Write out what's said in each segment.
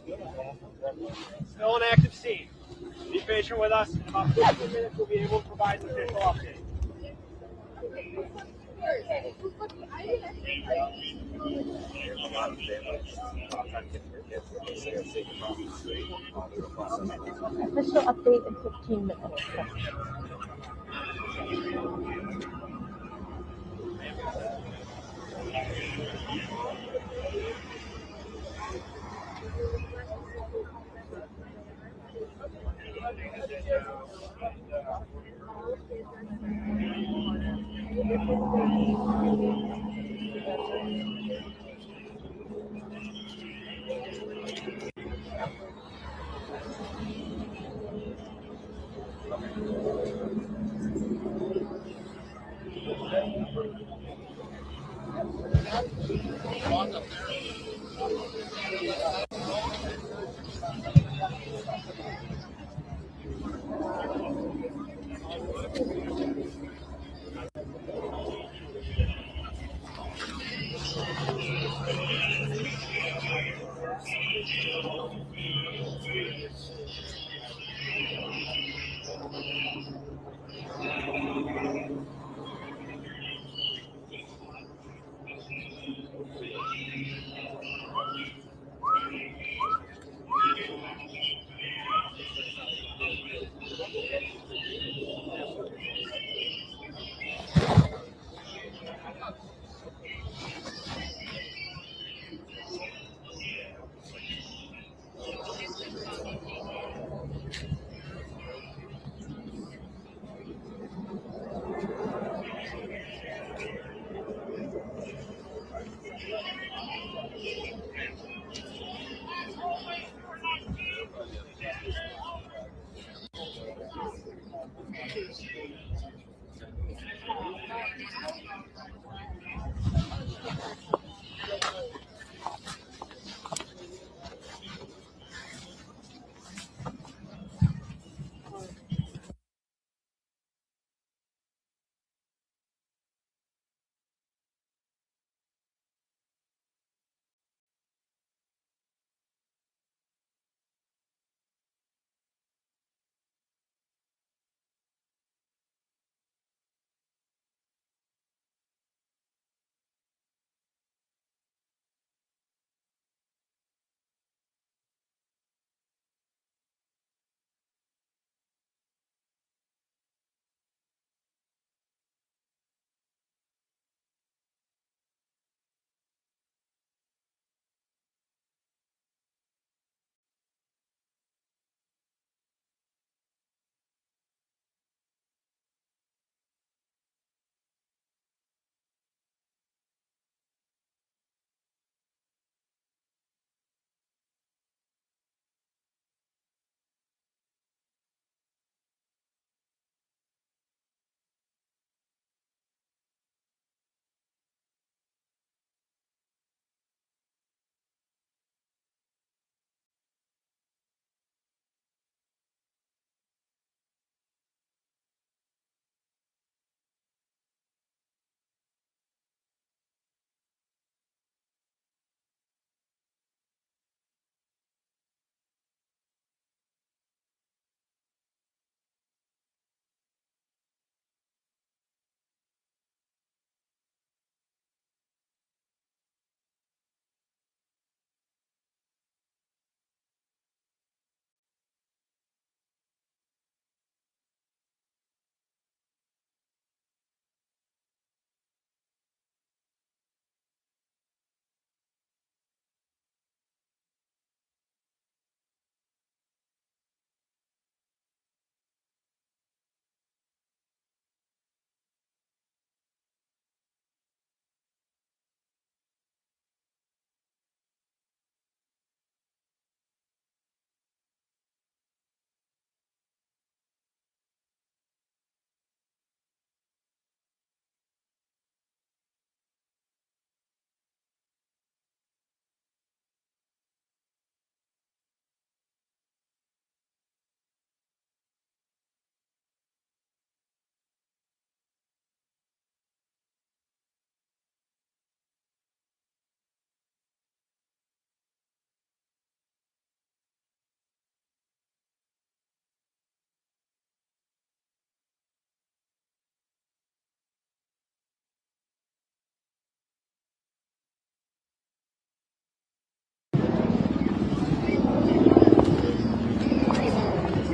Still an active scene. Be patient with us. In about 15 minutes, we'll be able to provide an official update. Official update in 15 minutes.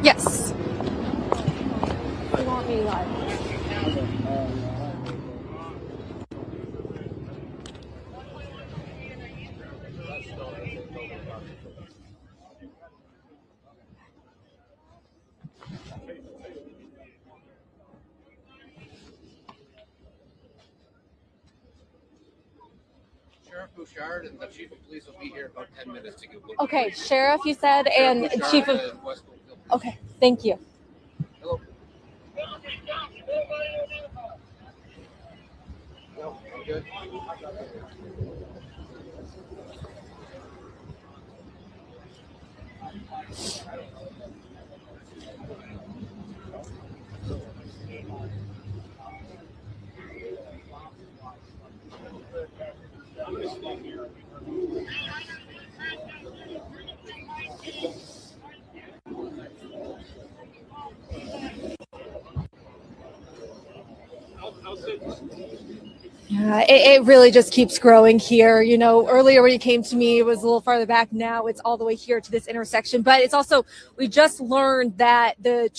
Yes. You want me live? Sheriff Bouchard and the chief of police will be here in about 10 minutes to give. Okay, Sheriff, you said, and Bouchard Chief of. and West Bloomfield. Okay, thank you. Hello. No, I'm good. Yeah, it really just keeps growing here. You know, earlier when you came to me, it was a little farther back. Now it's all the way here to this intersection. But it's also, we just learned that the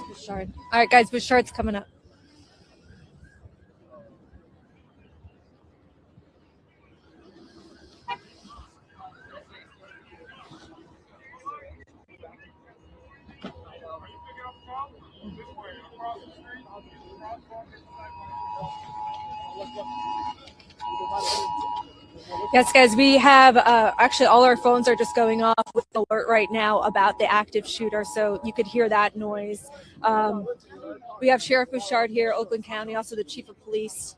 Bouchard. All right, guys, Bouchard's coming up. Yes, guys, we have actually all our phones are just going off with an alert right now about the active shooter, so you could hear that noise. We have Sheriff Bouchard here, Oakland County, also the Chief of Police.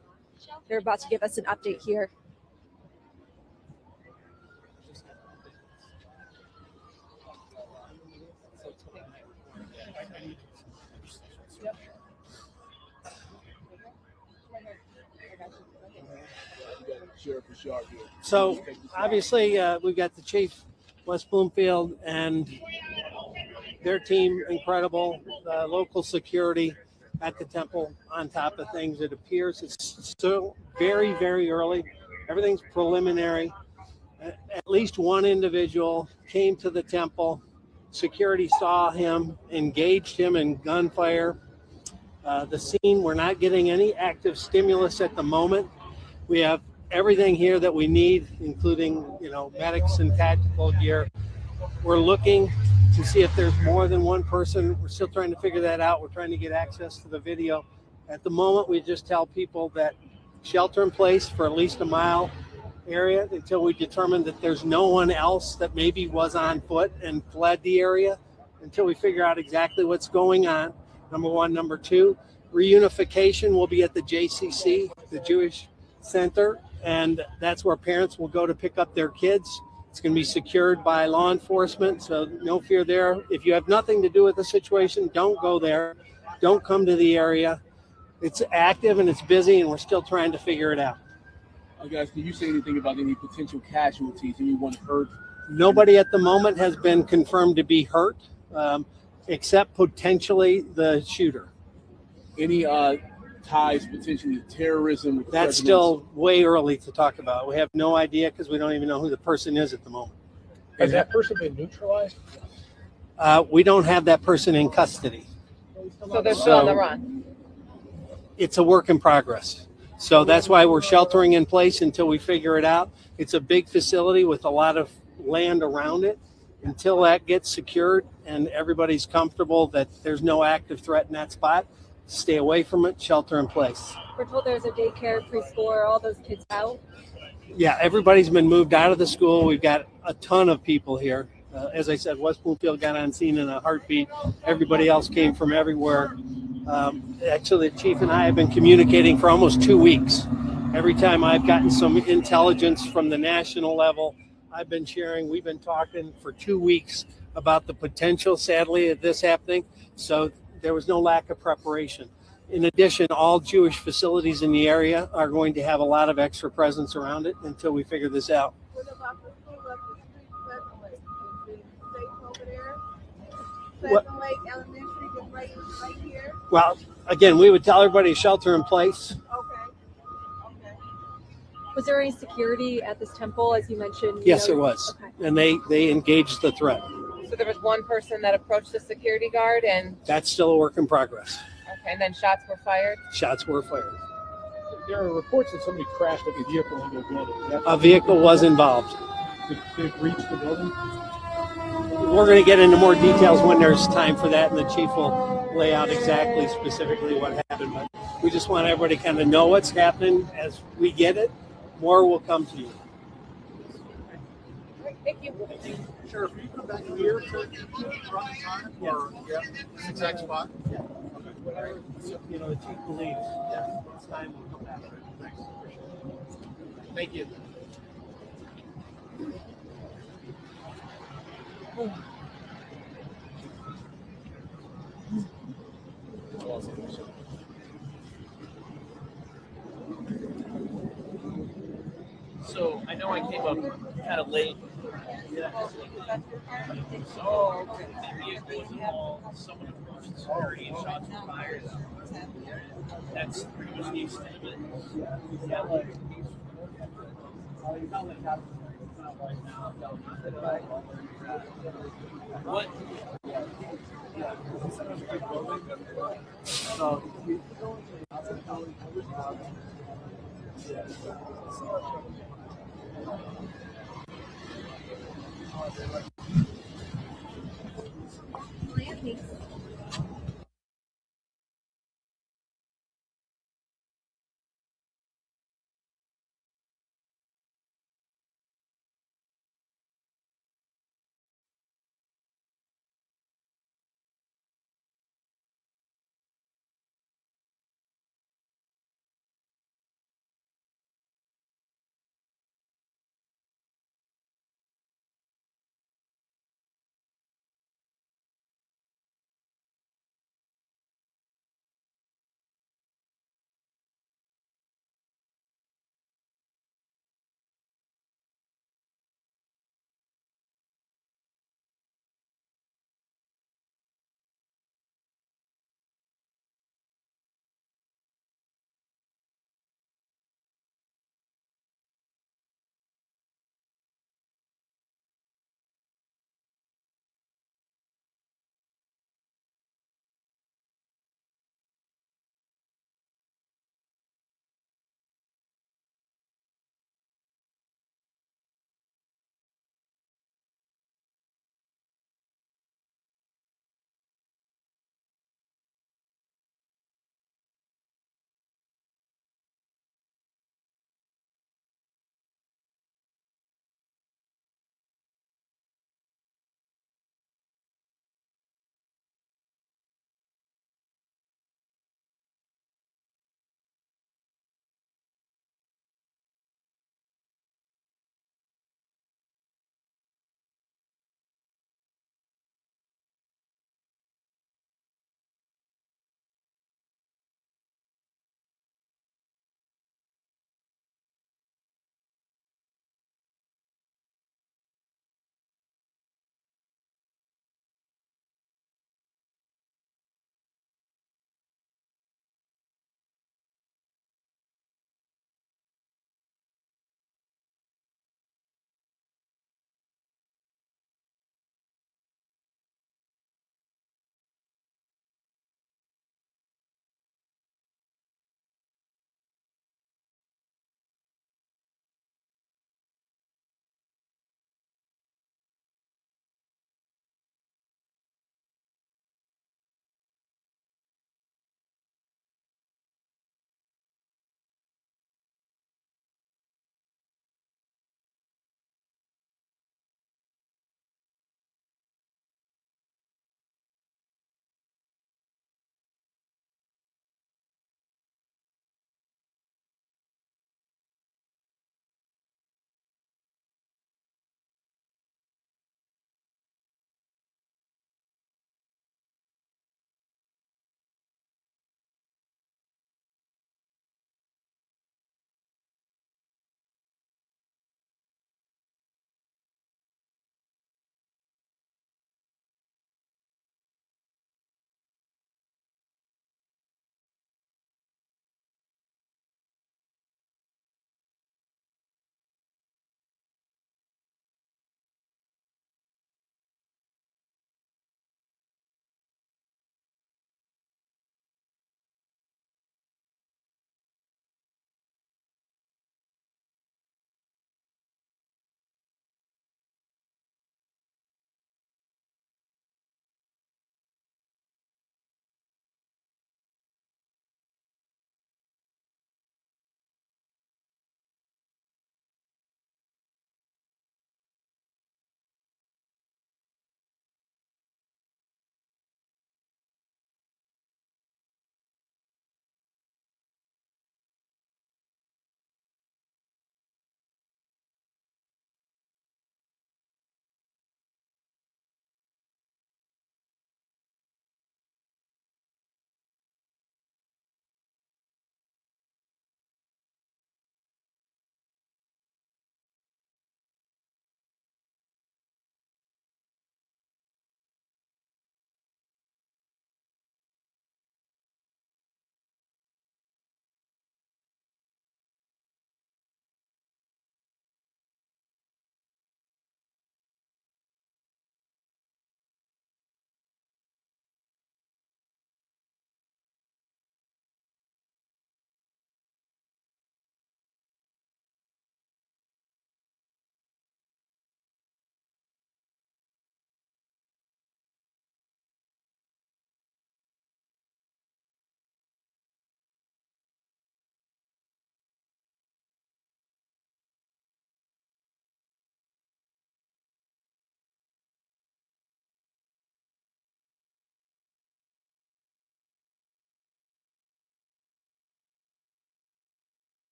They're about to give us an update here. So obviously we've got the chief, West Bloomfield, and their team, incredible, local security at the temple on top of things. It appears it's still very, very early. Everything's preliminary. At least one individual came to the temple. Security saw him, engaged him in gunfire. The scene, we're not getting any active stimulus at the moment. We have everything here that we need, including, medics and tactical gear. We're looking to see if there's more than one person. We're still trying to figure that out. We're trying to get access to the video. At the moment, we just tell people that shelter in place for at least a mile area until we determine that there's no one else that maybe was on foot and fled the area, until we figure out exactly what's going on. Number one. Number two, reunification will be at the JCC, the Jewish Center, and that's where parents will go to pick up their kids. It's going to be secured by law enforcement, so no fear there. If you have nothing to do with the situation, don't go there. Don't come to the area. It's active and it's busy, and we're still trying to figure it out. Guys, can you say anything about any potential casualties, anyone hurt? Nobody at the moment has been confirmed to be hurt, except potentially the shooter. Any ties potentially to terrorism? That's still way early to talk about. We have no idea because we don't even know who the person is at the moment. Has that person been neutralized? We don't have that person in custody. So they're still on the run. It's a work in progress. So that's why we're sheltering in place until we figure it out. It's a big facility with a lot of land around it. Until that gets secured and everybody's comfortable that there's no active threat in that spot, stay away from it, shelter in place. We're told there's a daycare, preschool, are all those kids out? Yeah, everybody's been moved out of the school. We've got a ton of people here. As I said, West Bloomfield got on scene in a heartbeat. Everybody else came from everywhere. Actually, the chief and I have been communicating for almost 2 weeks. Every time I've gotten some intelligence from the national level, I've been sharing. We've been talking for 2 weeks about the potential, sadly, of this happening. So there was no lack of preparation. In addition, all Jewish facilities in the area are going to have a lot of extra presence around it until we figure this out. What about the school up the street, Pleasant Lake? Is it safe over there? Pleasant Lake Elementary is right here? Well, again, we would tell everybody to shelter in place. Okay. Was there any security at this temple, as you mentioned? Yes, there was. Okay. And they engaged the threat. So there was one person that approached the security guard and That's still a work in progress. okay, and then shots were fired. Shots were fired. There are reports that somebody crashed with a vehicle into a building. A vehicle was involved. Did it reach the building? We're going to get into more details when there's time for that, and the chief will lay out exactly, specifically what happened. But we just want everybody to kind of know what's happening as we get it. More will come to you. All right, thank you. Sheriff, will you come back here to or exact spot? Yeah. Whatever, the chief believes. Yeah. It's time we'll come back. Thanks. Thank you. So I know I came up kind of late. So the vehicle was involved, someone approached security and shots were fired. That's pretty much the extent of it. Yeah, What?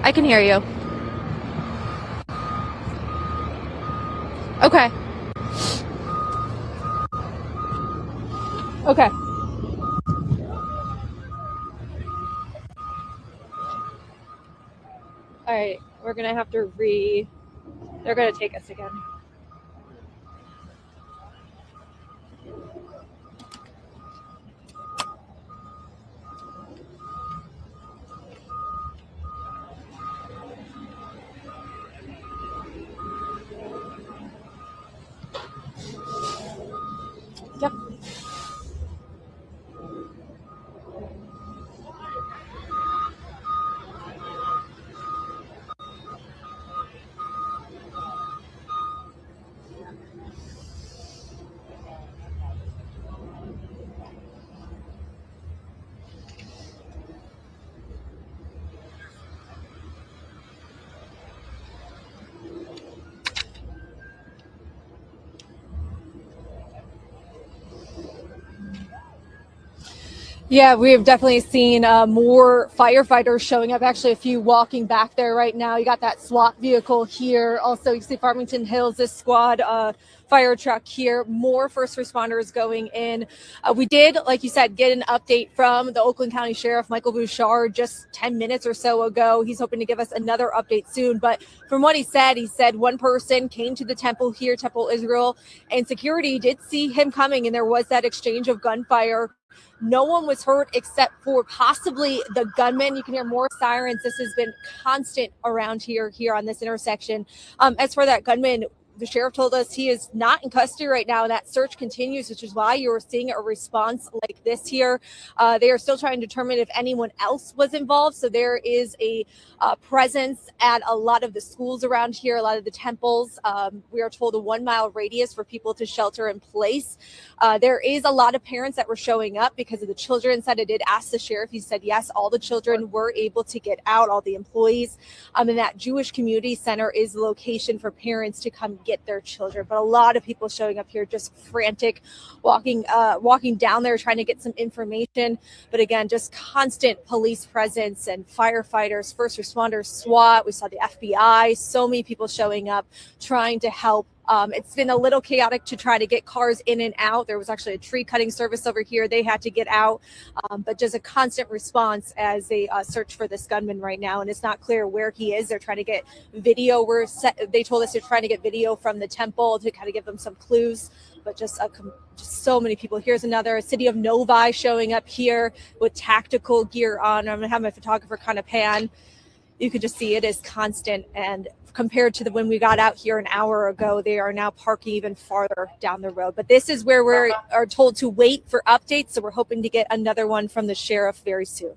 I can hear you. Okay. Okay. All right, we're gonna have to they're gonna take us again. Yep. Yeah, we have definitely seen more firefighters showing up. Actually, a few walking back there right now. You got that SWAT vehicle here. Also, you see Farmington Hills, this squad fire truck here. More first responders going in. We did, like you said, get an update from the Oakland County Sheriff, Michael Bouchard, just 10 minutes or so ago. He's hoping to give us another update soon. But from what he said one person came to the temple here, Temple Israel, and security did see him coming, and there was that exchange of gunfire. No one was hurt except for possibly the gunman. You can hear more sirens. This has been constant around here on this intersection. As for that gunman, the sheriff told us he is not in custody right now, and that search continues, which is why you're seeing a response like this here. They are still trying to determine if anyone else was involved. So there is a presence at a lot of the schools around here, a lot of the temples. We are told a 1 mile radius for people to shelter in place. There is a lot of parents that were showing up because of the children. Said I did ask the sheriff. He said yes, all the children were able to get out, all the employees. And that Jewish community center is the location for parents to come get their children. But a lot of people showing up here just frantic, walking down there trying to get some information. But again, just constant police presence and firefighters, first responders, SWAT. We saw the FBI, so many people showing up trying to help. It's been a little chaotic to try to get cars in and out. There was actually a tree cutting service over here. They had to get out, but just a constant response as they search for this gunman right now. And it's not clear where he is. They're trying to get video. They told us they're trying to get video from the temple to kind of give them some clues, but just so many people. Here's another city of Novi showing up here with tactical gear on. I'm gonna have my photographer kind of pan. You can just see it is constant, and compared to when we got out here an hour ago, they are now parking even farther down the road. But this is where we are told to wait for updates, so we're hoping to get another one from the sheriff very soon.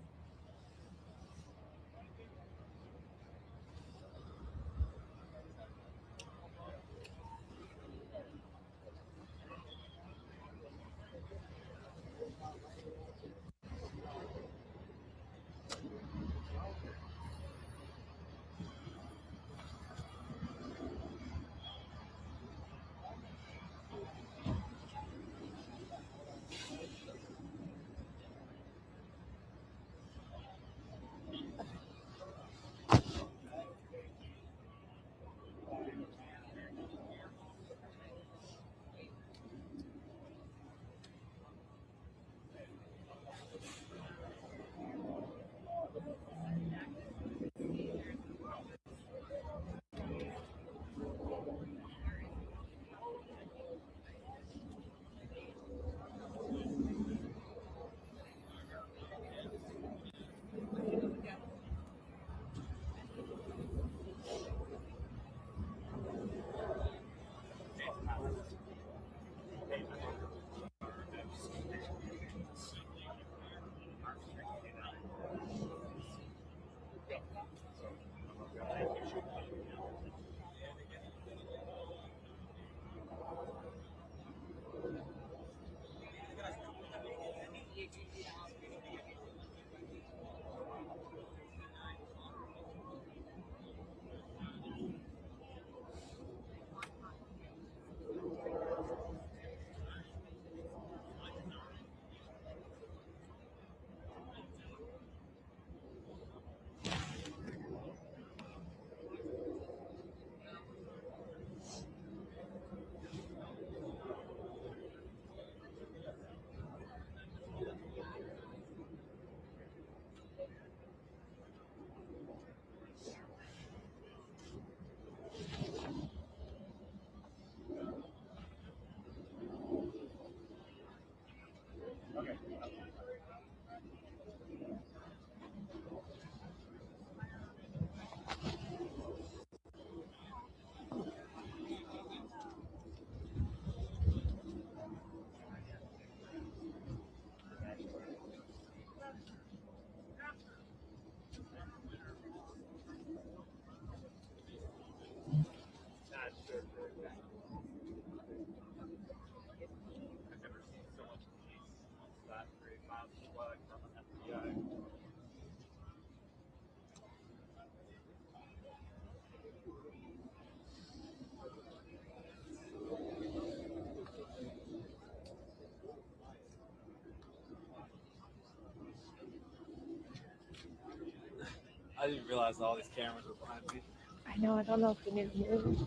I didn't realize all these cameras were behind me. I know. I don't know if we need to move.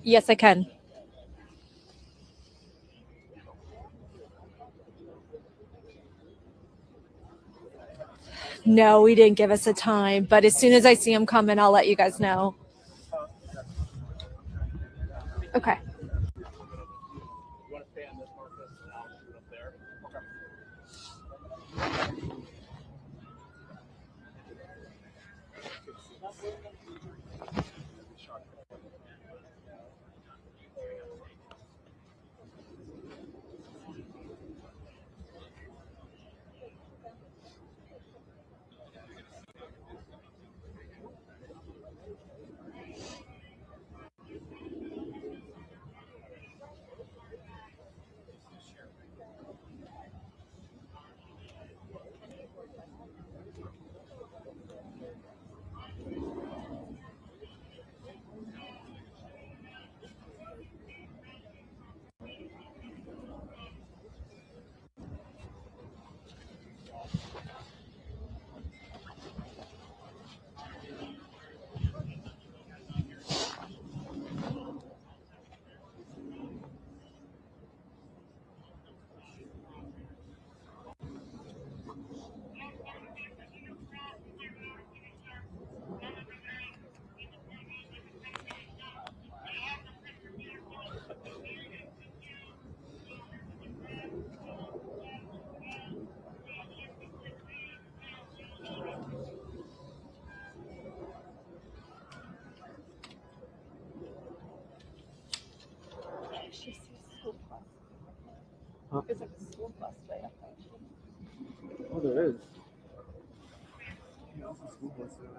Yes, I can. No, we didn't give us a time, but as soon as I see him coming, I'll let you guys know. Okay. You want to stay on this market and I'll shoot up there? There's like a school bus way up there. Oh, there is. Yeah, that's a school bus there.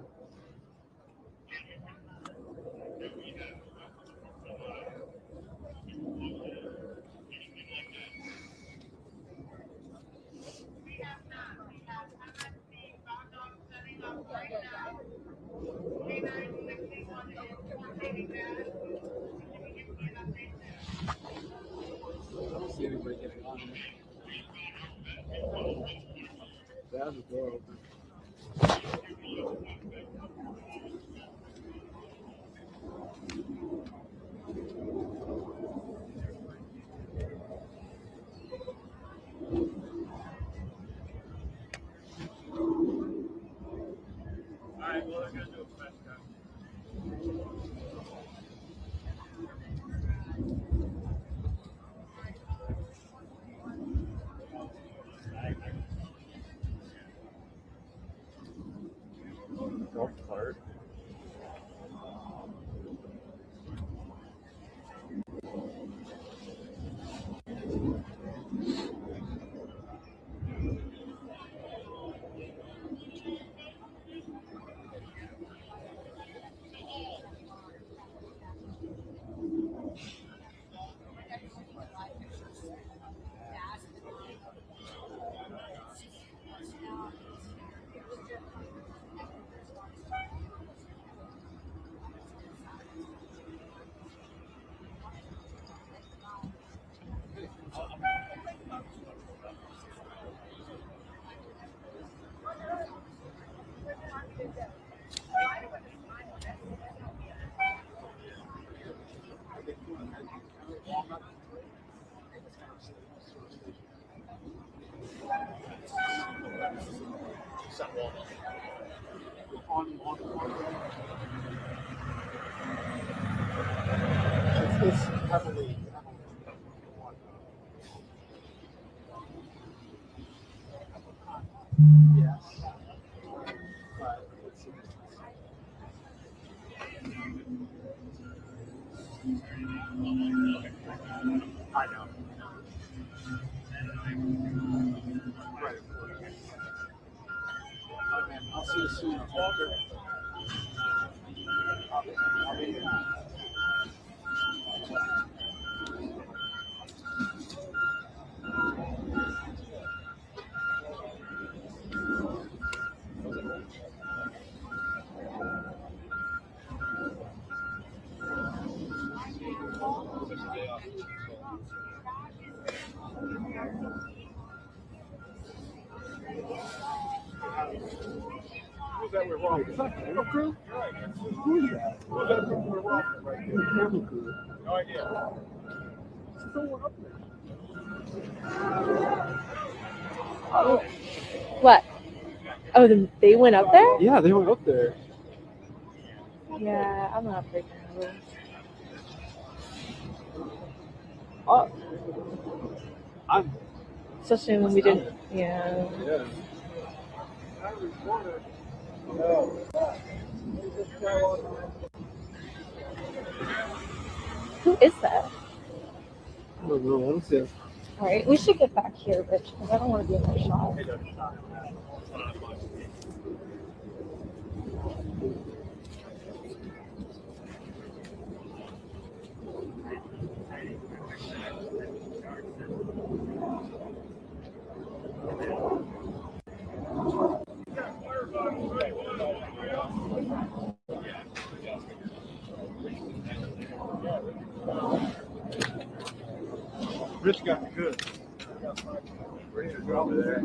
I don't see anybody getting on it. That's the door open. Alright, well, they're going to do a fast cut. Golf cart. It's heavily. Yes. But it's I know. Right. I'll see you soon. I'll be here. was that with Rob? Is that camera crew? Who is that? Who is that with Rob right there? Camera crew. No idea. Someone up there. What? Oh, they went up there? Yeah, they went up there. Yeah, I'm not freaking out. I'm. Especially when we didn't. Yeah. Yeah. Who is that? I don't know. Let me see. All right, we should get back here, Rich, because I don't want to be in my shot. Rich got the good. Ready to go over there.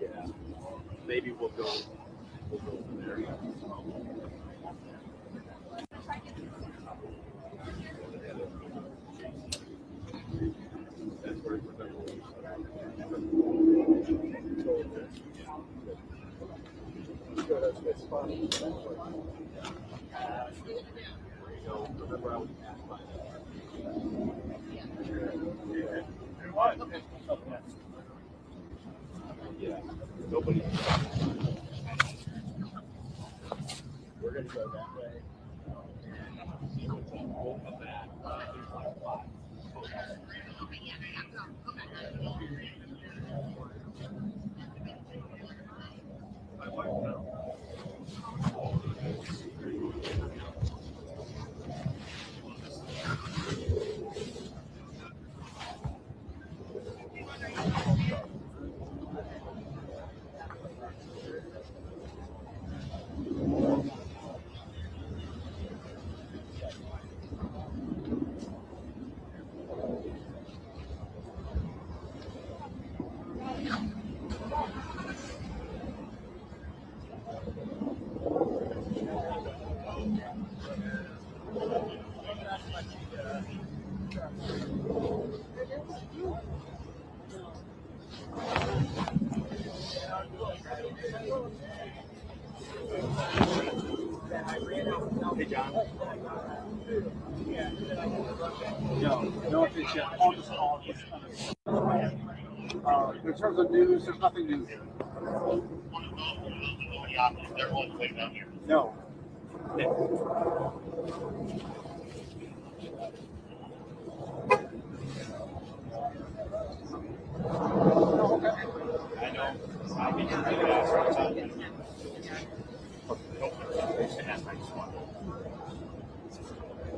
Yeah. Maybe we'll go from there. That's where it's funny. Yeah. Nobody. We're going to go that way. Hey, John. No updates yet. I'll just call it. In terms of news, there's nothing new here. No.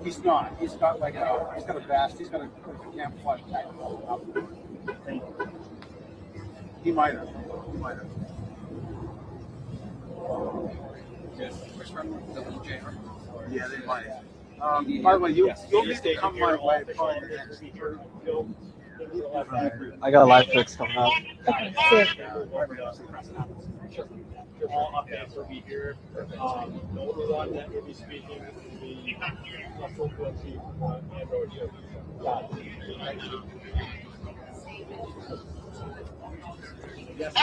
He's not. He's got like he's got a vest. He's got a camouflage type outfit. He might have. He might have. Yeah, they might. By the way, you'll need to come my way. I got a live fix coming up. Okay, see you. All updates will be here. The only one that will be speaking will be Russell Quincy and Rodeo. Yes.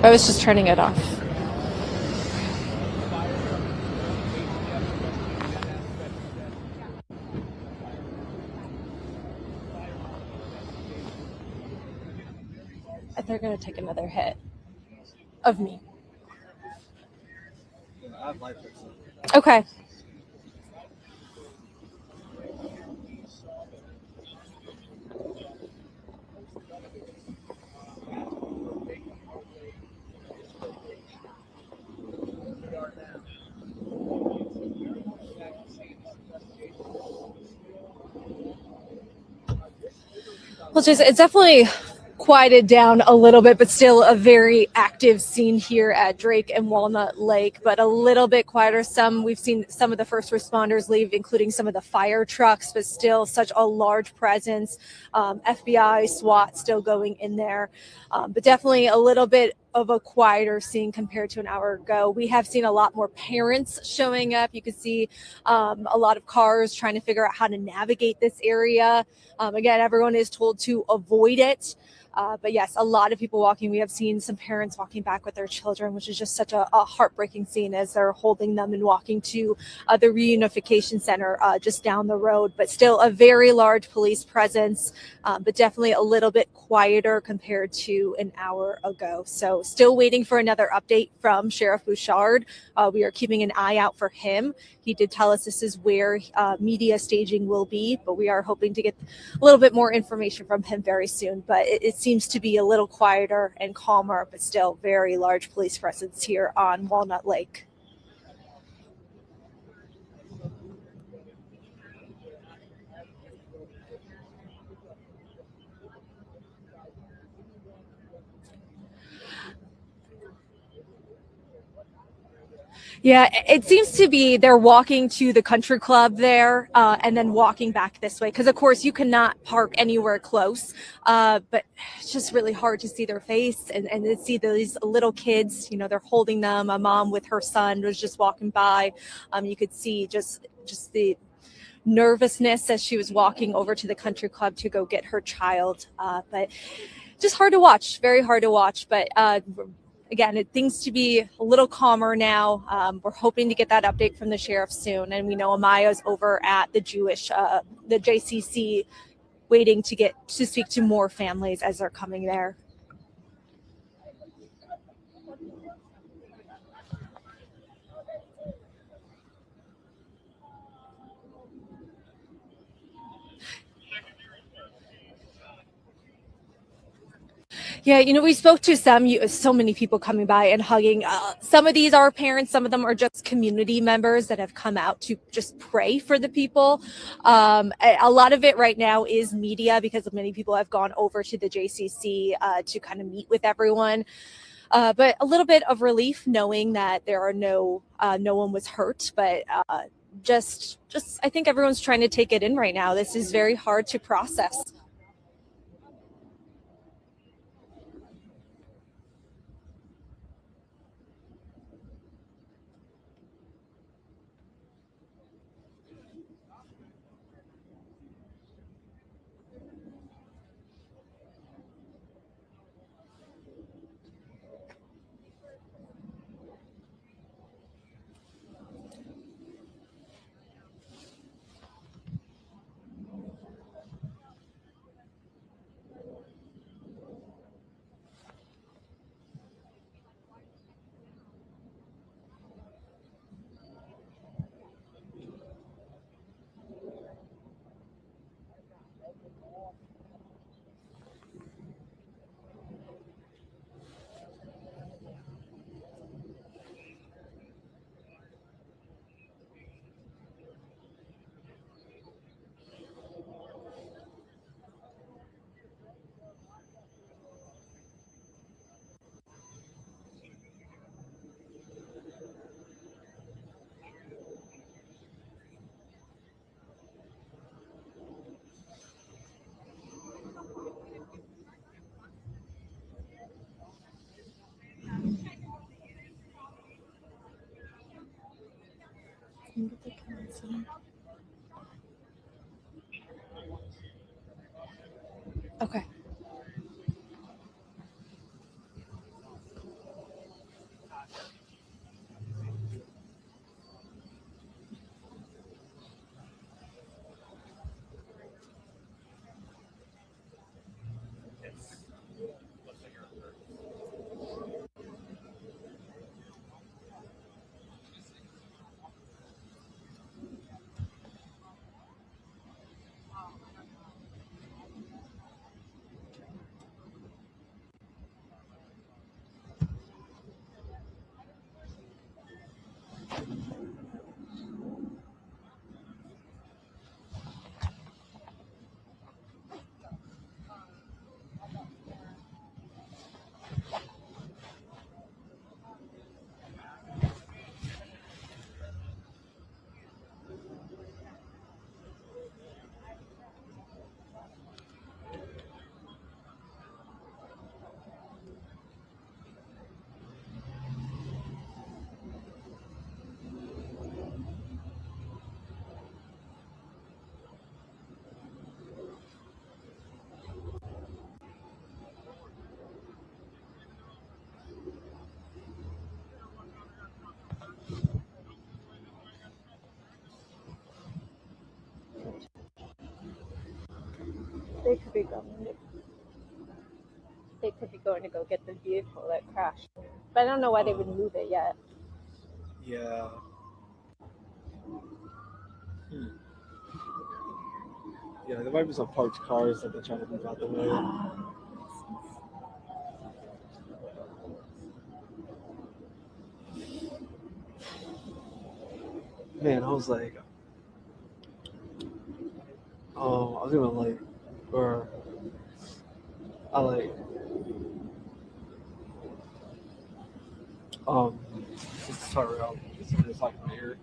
I was just turning it off. They're going to take another hit of me. I have life fixing. Okay. Well, Jason, it's definitely quieted down a little bit, but still a very active scene here at Drake and Walnut Lake, but a little bit quieter. We've seen some of the first responders leave, including some of the fire trucks, but still such a large presence. FBI, SWAT still going in there, but definitely a little bit of a quieter scene compared to an hour ago. We have seen a lot more parents showing up. You could see a lot of cars trying to figure out how to navigate this area. Again, everyone is told to avoid it. But yes, a lot of people walking. We have seen some parents walking back with their children, which is just such a heartbreaking scene as they're holding them and walking to the reunification center just down the road. But still a very large police presence, but definitely a little bit quieter compared to an hour ago. So still waiting for another update from Sheriff Bouchard. We are keeping an eye out for him. He did tell us this is where media staging will be, but we are hoping to get a little bit more information from him very soon. But it seems to be a little quieter and calmer, but still very large police presence here on Walnut Lake. Yeah, it seems to be they're walking to the country club there and then walking back this way because, of course, you cannot park anywhere close. But it's just really hard to see their face and to see these little kids. You know, they're holding them. A mom with her son was just walking by. You could see just the nervousness as she was walking over to the country club to go get her child. But just hard to watch, very hard to watch. But again, it seems to be a little calmer now. We're hoping to get that update from the sheriff soon. And we know Amaya's over at the Jewish, the JCC, waiting to get to speak to more families as they're coming there. Yeah, you know, we spoke to so many people coming by and hugging. Some of these are parents, some of them are just community members that have come out to just pray for the people. A lot of it right now is media because many people have gone over to the JCC to kind of meet with everyone. But a little bit of relief knowing that there are no one was hurt, but just I think everyone's trying to take it in right now. This is very hard to process. be going. They could be going to go get the vehicle that crashed, but I don't know why they would move it yet. Yeah. Yeah, there might be some parked cars that they're trying to move out the way. Man, I was like, I was gonna like, or I like, just start around. It's like here.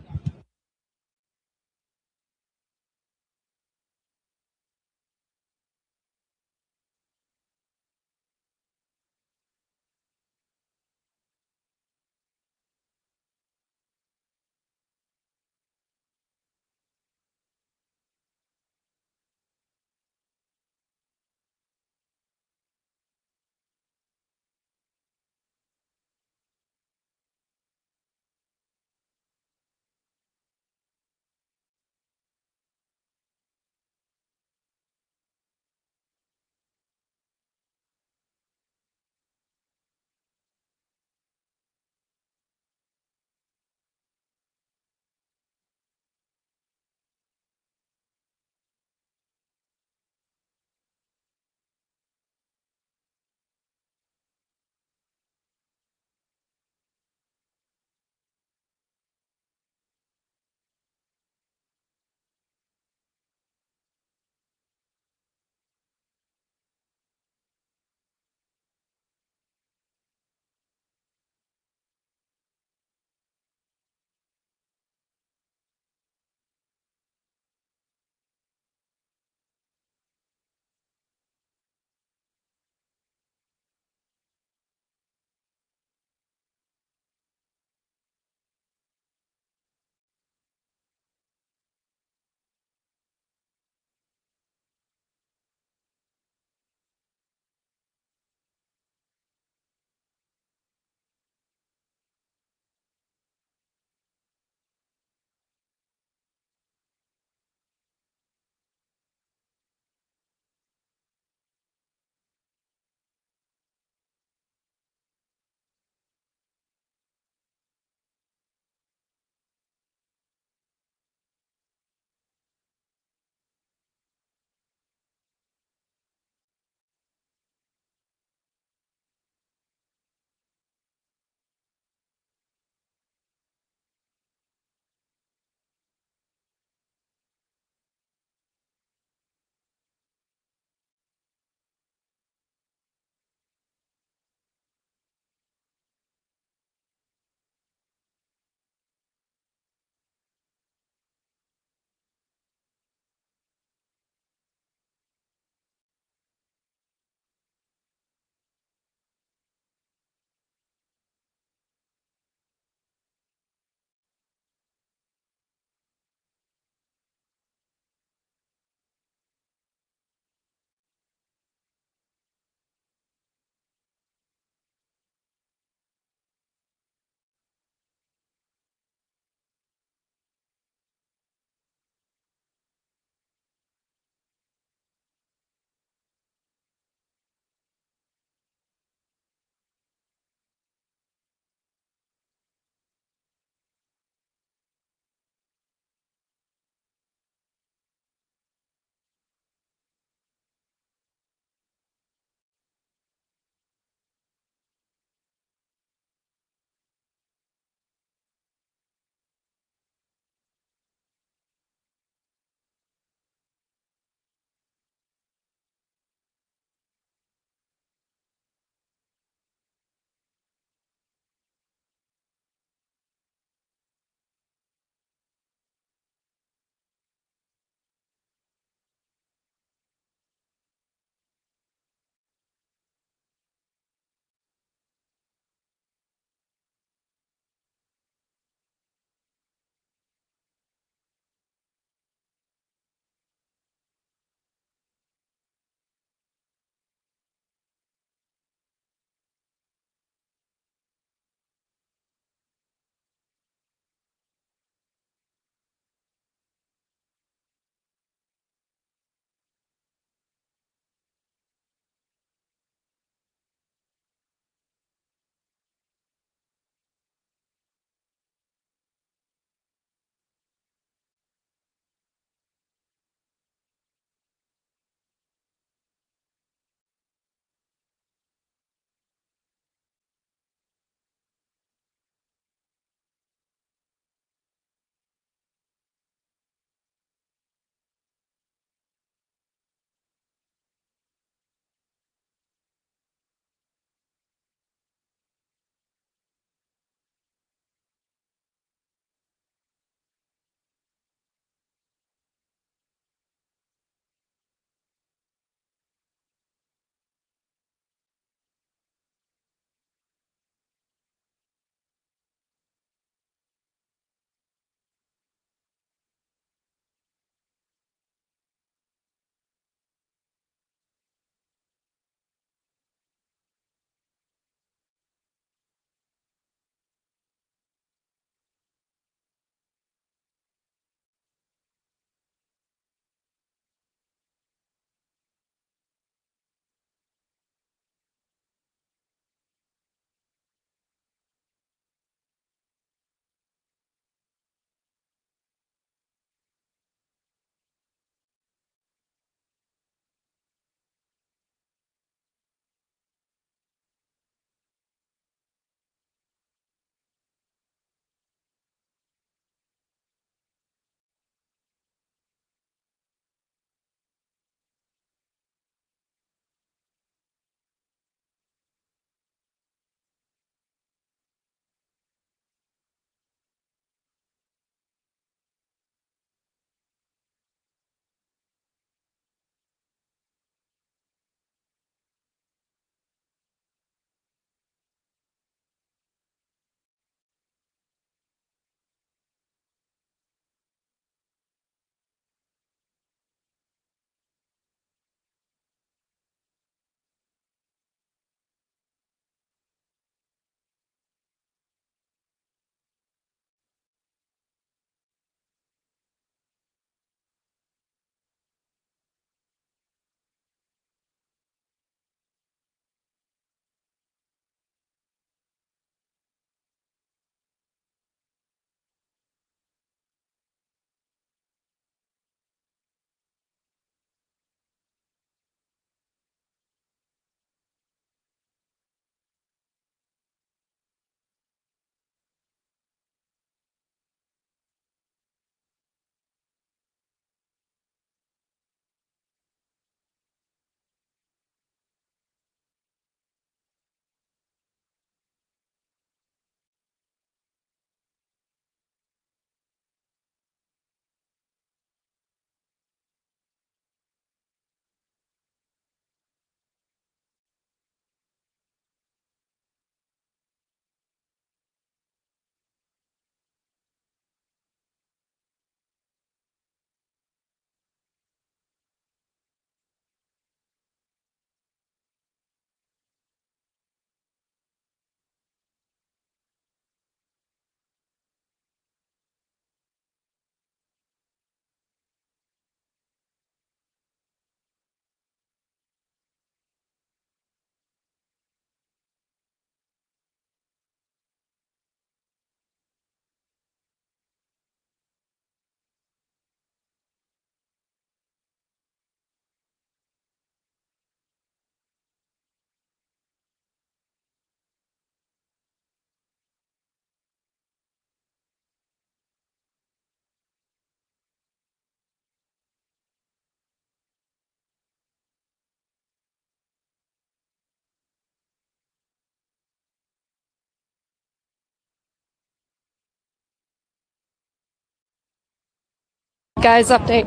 Guys, update.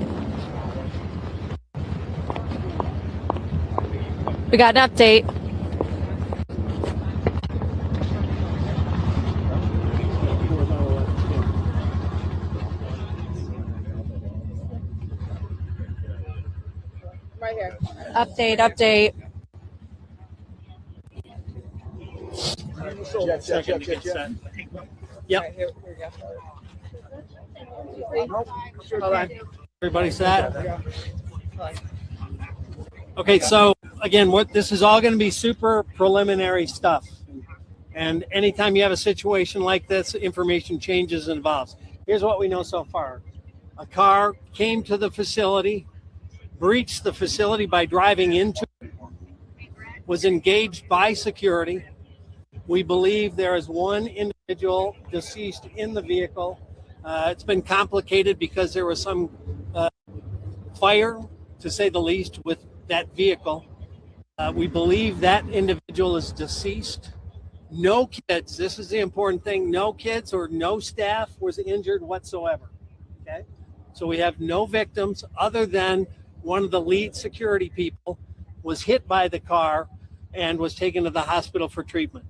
We got an update. Right here. Update. Yep. Right here. Here we go. Hold on. Everybody set? Okay, so again, this is all going to be super preliminary stuff. And anytime you have a situation like this, information changes and evolves. Here's what we know so far. A car came to the facility, breached the facility by driving into it, was engaged by security. We believe there is one individual deceased in the vehicle. It's been complicated because there was some fire, to say the least, with that vehicle. We believe that individual is deceased. No kids, this is the important thing, no kids or no staff was injured whatsoever. Okay, so we have no victims other than one of the lead security people was hit by the car and was taken to the hospital for treatment.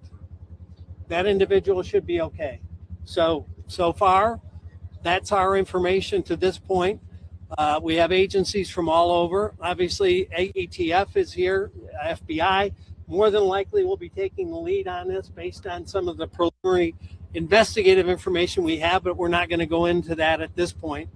That individual should be okay. So far, that's our information to this point. We have agencies from all over. Obviously, ATF is here, FBI. More than likely, we'll be taking the lead on this based on some of the preliminary investigative information we have, but we're not going to go into that at this point.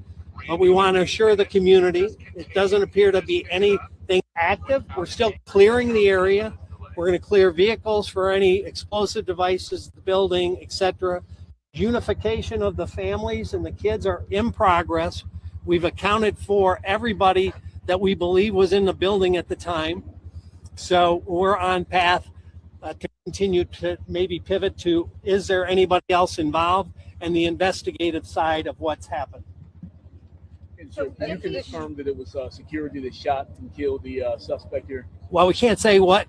But we want to assure the community, it doesn't appear to be anything active. We're still clearing the area. We're going to clear vehicles for any explosive devices, the building, etc. Unification of the families and the kids are in progress. We've accounted for everybody that we believe was in the building at the time. So we're on path to continue to maybe pivot to, is there anybody else involved, and the investigative side of what's happened. And so you can confirm that it was security that shot and killed the suspect here? Well, we can't say what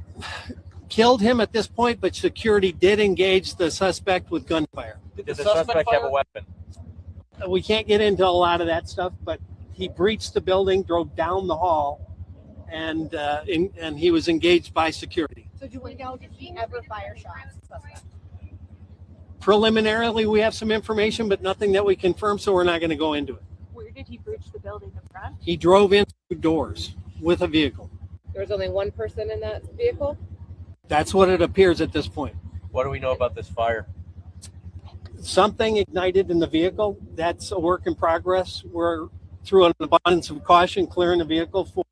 killed him at this point, but security did engage the suspect with gunfire. Did the suspect have a weapon? We can't get into a lot of that stuff, but he breached the building, drove down the hall, and he was engaged by security. So do we know, did he ever fire shots? Suspect? Preliminarily, we have some information, but nothing that we confirm, so we're not going to go into it. Where did he breach the building? The front? He drove in through doors with a vehicle. There was only one person in that vehicle? That's what it appears at this point. What do we know about this fire? Something ignited in the vehicle. That's a work in progress. We're, through an abundance of caution, clearing the vehicle for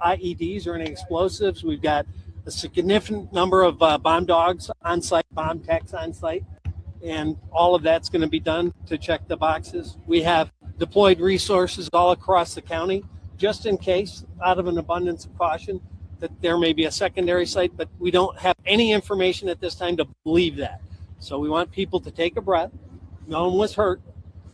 IEDs or any explosives. We've got a significant number of bomb dogs on site, bomb techs on site, and all of that's going to be done to check the boxes. We have deployed resources all across the county, just in case, out of an abundance of caution, that there may be a secondary site, but we don't have any information at this time to believe that. So we want people to take a breath. No one was hurt.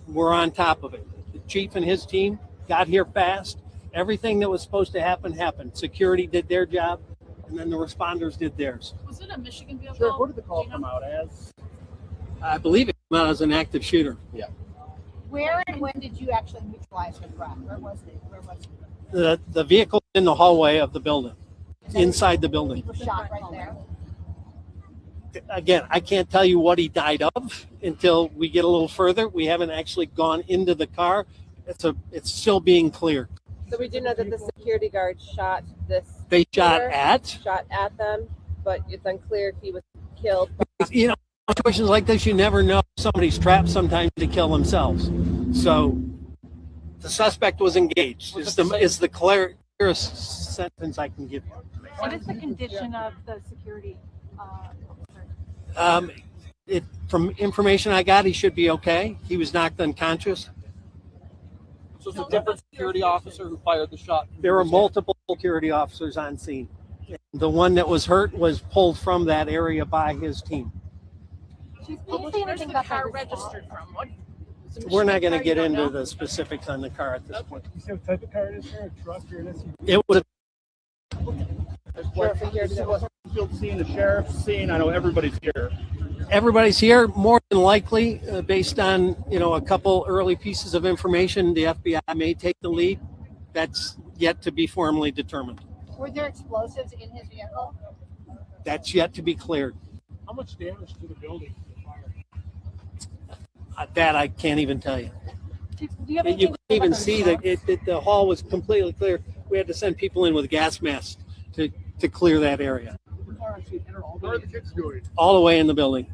We're on top of it. The chief and his team got here fast. Everything that was supposed to happen happened. Security did their job, and then the responders did theirs. Was it a Michigan vehicle? Sure. What did the call come out as? I believe it came out as an active shooter. Yeah. Where and when did you actually neutralize the threat? Where was it? The vehicle in the hallway of the building, inside the building. He was shot right there. Again, I can't tell you what he died of until we get a little further. We haven't actually gone into the car. It's still being cleared. So we do know that the security guard shot this. They shot shooter, at them, but it's unclear if he was killed. You know, situations like this, you never know. Somebody's trapped sometimes to kill themselves. So the suspect was engaged. Is the clearest sentence I can give you. What is the condition of the security officer? From information I got, he should be okay. He was knocked unconscious. So it's a different security officer who fired the shot. There were multiple security officers on scene. The one that was hurt was pulled from that area by his team. Where's the car registered from? We're not going to get into the specifics on the car at this point. You see what type of car it is, sir? A truck or an SUV? It was There's Bloomfield scene, the sheriff's scene. I know everybody's here. Everybody's here, more than likely, based on a couple early pieces of information. The FBI may take the lead. That's yet to be formally determined. Were there explosives in his vehicle? That's yet to be cleared. How much damage to the building? That I can't even tell you. Do you have You couldn't even see that the hall was completely clear. We had to send people in with gas masks to clear that area. What are the kids doing? All the way in the building.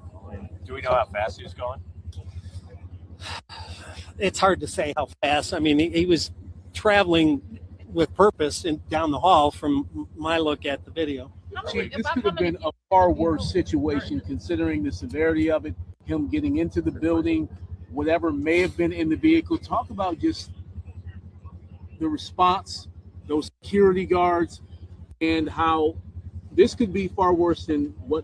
Do we know how fast he was going? It's hard to say how fast. I mean, he was traveling with purpose down the hall from my look at the video. Chief, this could have been a far worse situation considering the severity of it, him getting into the building, whatever may have been in the vehicle. Talk about just the response, those security guards, and how this could be far worse than what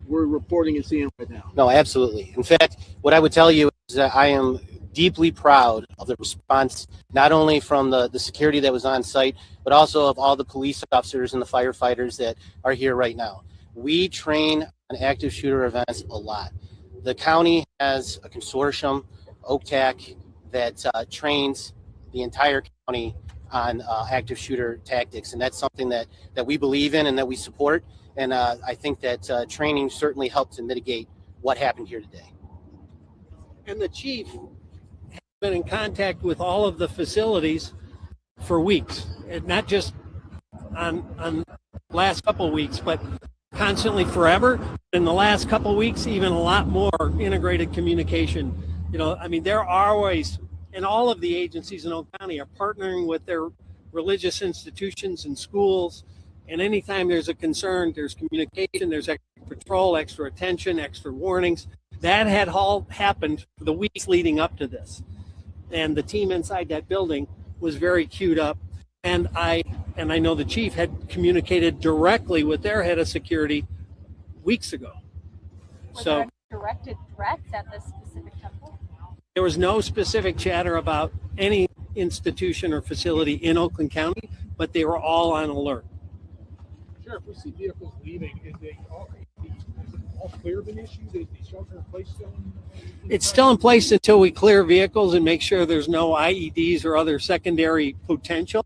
we're reporting and seeing right now. No, absolutely. In fact, what I would tell you is that I am deeply proud of the response, not only from the security that was on site, but also of all the police officers and the firefighters that are here right now. We train on active shooter events a lot. The county has a consortium, OCTAC, that trains the entire county on active shooter tactics, and that's something that we believe in and that we support. And I think that training certainly helped to mitigate what happened here today. And the chief has been in contact with all of the facilities for weeks, and not just on last couple of weeks, but constantly forever. In the last couple of weeks, even a lot more integrated communication. I mean, there are always, and all of the agencies in Oak County are partnering with their religious institutions and schools. And anytime there's a concern, there's communication, there's extra patrol, extra attention, extra warnings. That had all happened for the weeks leading up to this. And the team inside that building was very queued up. And I know the chief had communicated directly with their head of security weeks ago. Were there any directed threats at this specific temple? There was no specific chatter about any institution or facility in Oakland County, but they were all on alert. Sheriff, we see vehicles leaving. Is it all clear of an issue? Is the shelter in place still? It's still in place until we clear vehicles and make sure there's no IEDs or other secondary potential.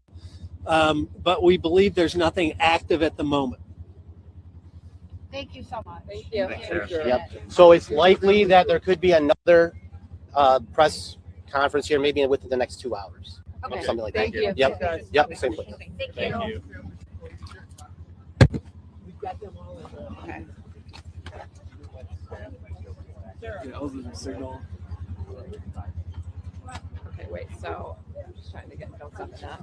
But we believe there's nothing active at the moment. Thank you so much. Thank you. Yep. So it's likely that there could be another press conference here, maybe within the next 2 hours. Okay. Something like Thank that. you. Yep. Yep. Same place. Thank you. Yeah, those are the signal. Okay, wait, so I'm just trying to get notes on that.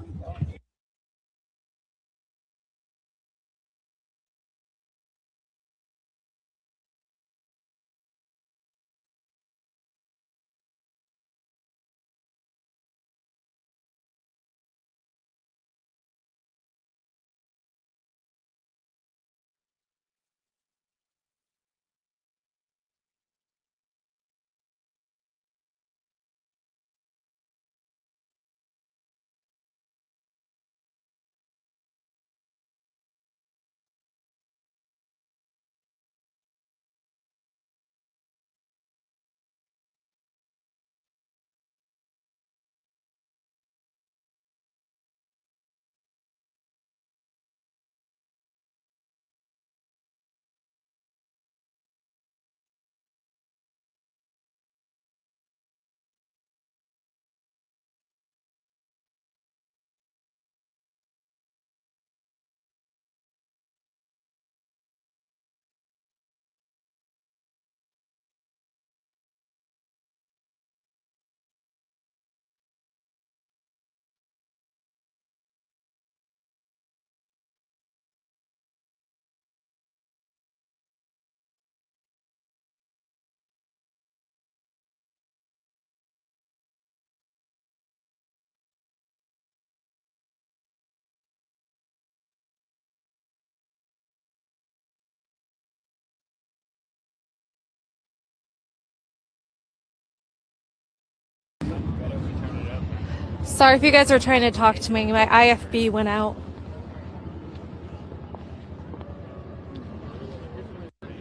Sorry if you guys are trying to talk to me. My IFB went out.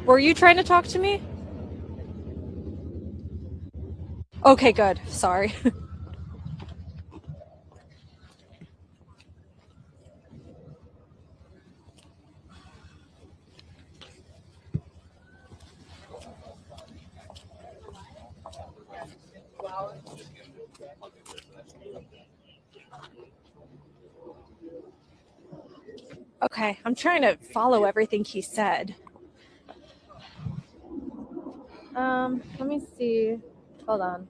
Were you trying to talk to me? Okay, good. Sorry. Okay, I'm trying to follow everything he said. Let me see. Hold on.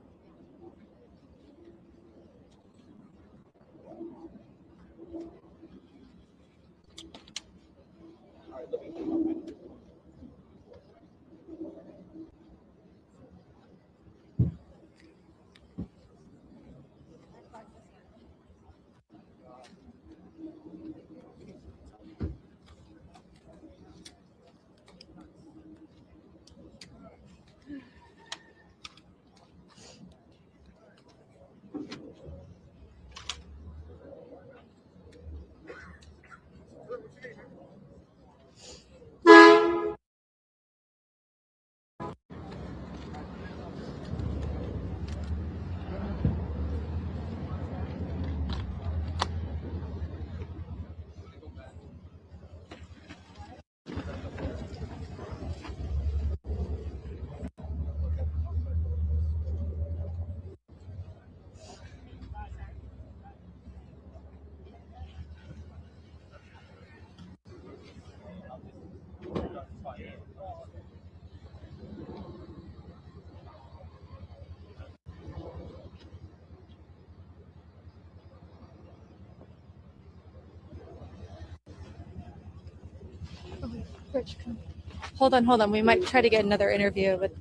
Hold on. We might try to get another interview with.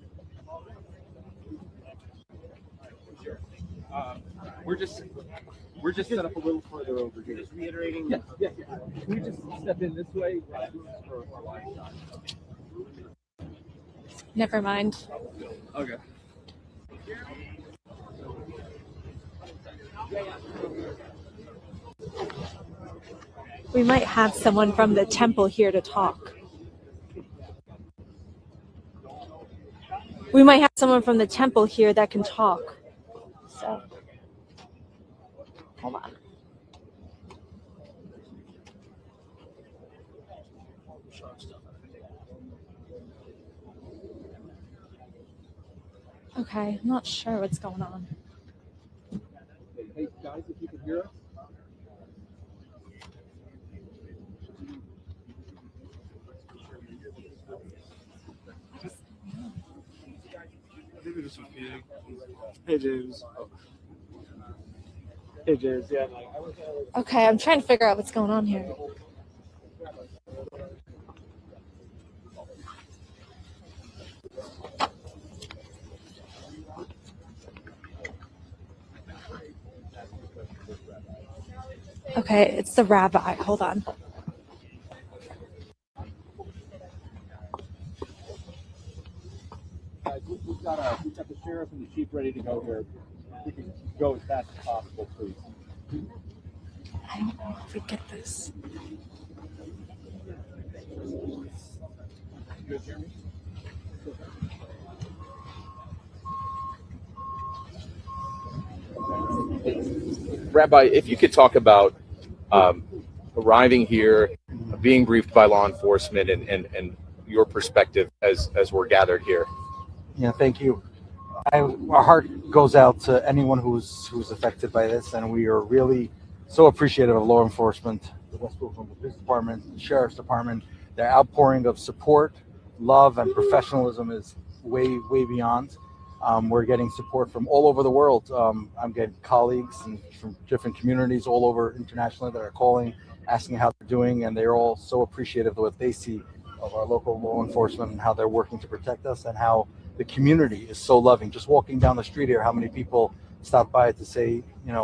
We're just set up a little further over here. Just reiterating. Yeah. Can we just step in this way? For our live shot? Never mind. Okay. We might have someone from the temple here to talk. We might have someone from the temple here that can talk. So, hold on. Okay, I'm not sure what's going on. Hey guys, if you can hear us. Hey James. Hey James, yeah. Okay, I'm trying to figure out what's going on here. Okay, it's the rabbi. Hold on. Guys, we've got the sheriff and the chief ready to go here. We can go as fast as possible, please. I don't know if we get this. You guys hear me? Rabbi, if you could talk about arriving here, being briefed by law enforcement, and your perspective as we're gathered here. Yeah, thank you. Our heart goes out to anyone who's affected by this, and we are really so appreciative of law enforcement, the West Bloomfield Police Department, the Sheriff's Department. Their outpouring of support, love, and professionalism is way beyond. We're getting support from all over the world. I'm getting colleagues and from different communities all over internationally that are calling, asking how they're doing, and they're all so appreciative of what they see of our local law enforcement and how they're working to protect us, and how the community is so loving. Just walking down the street here, how many people stop by to say,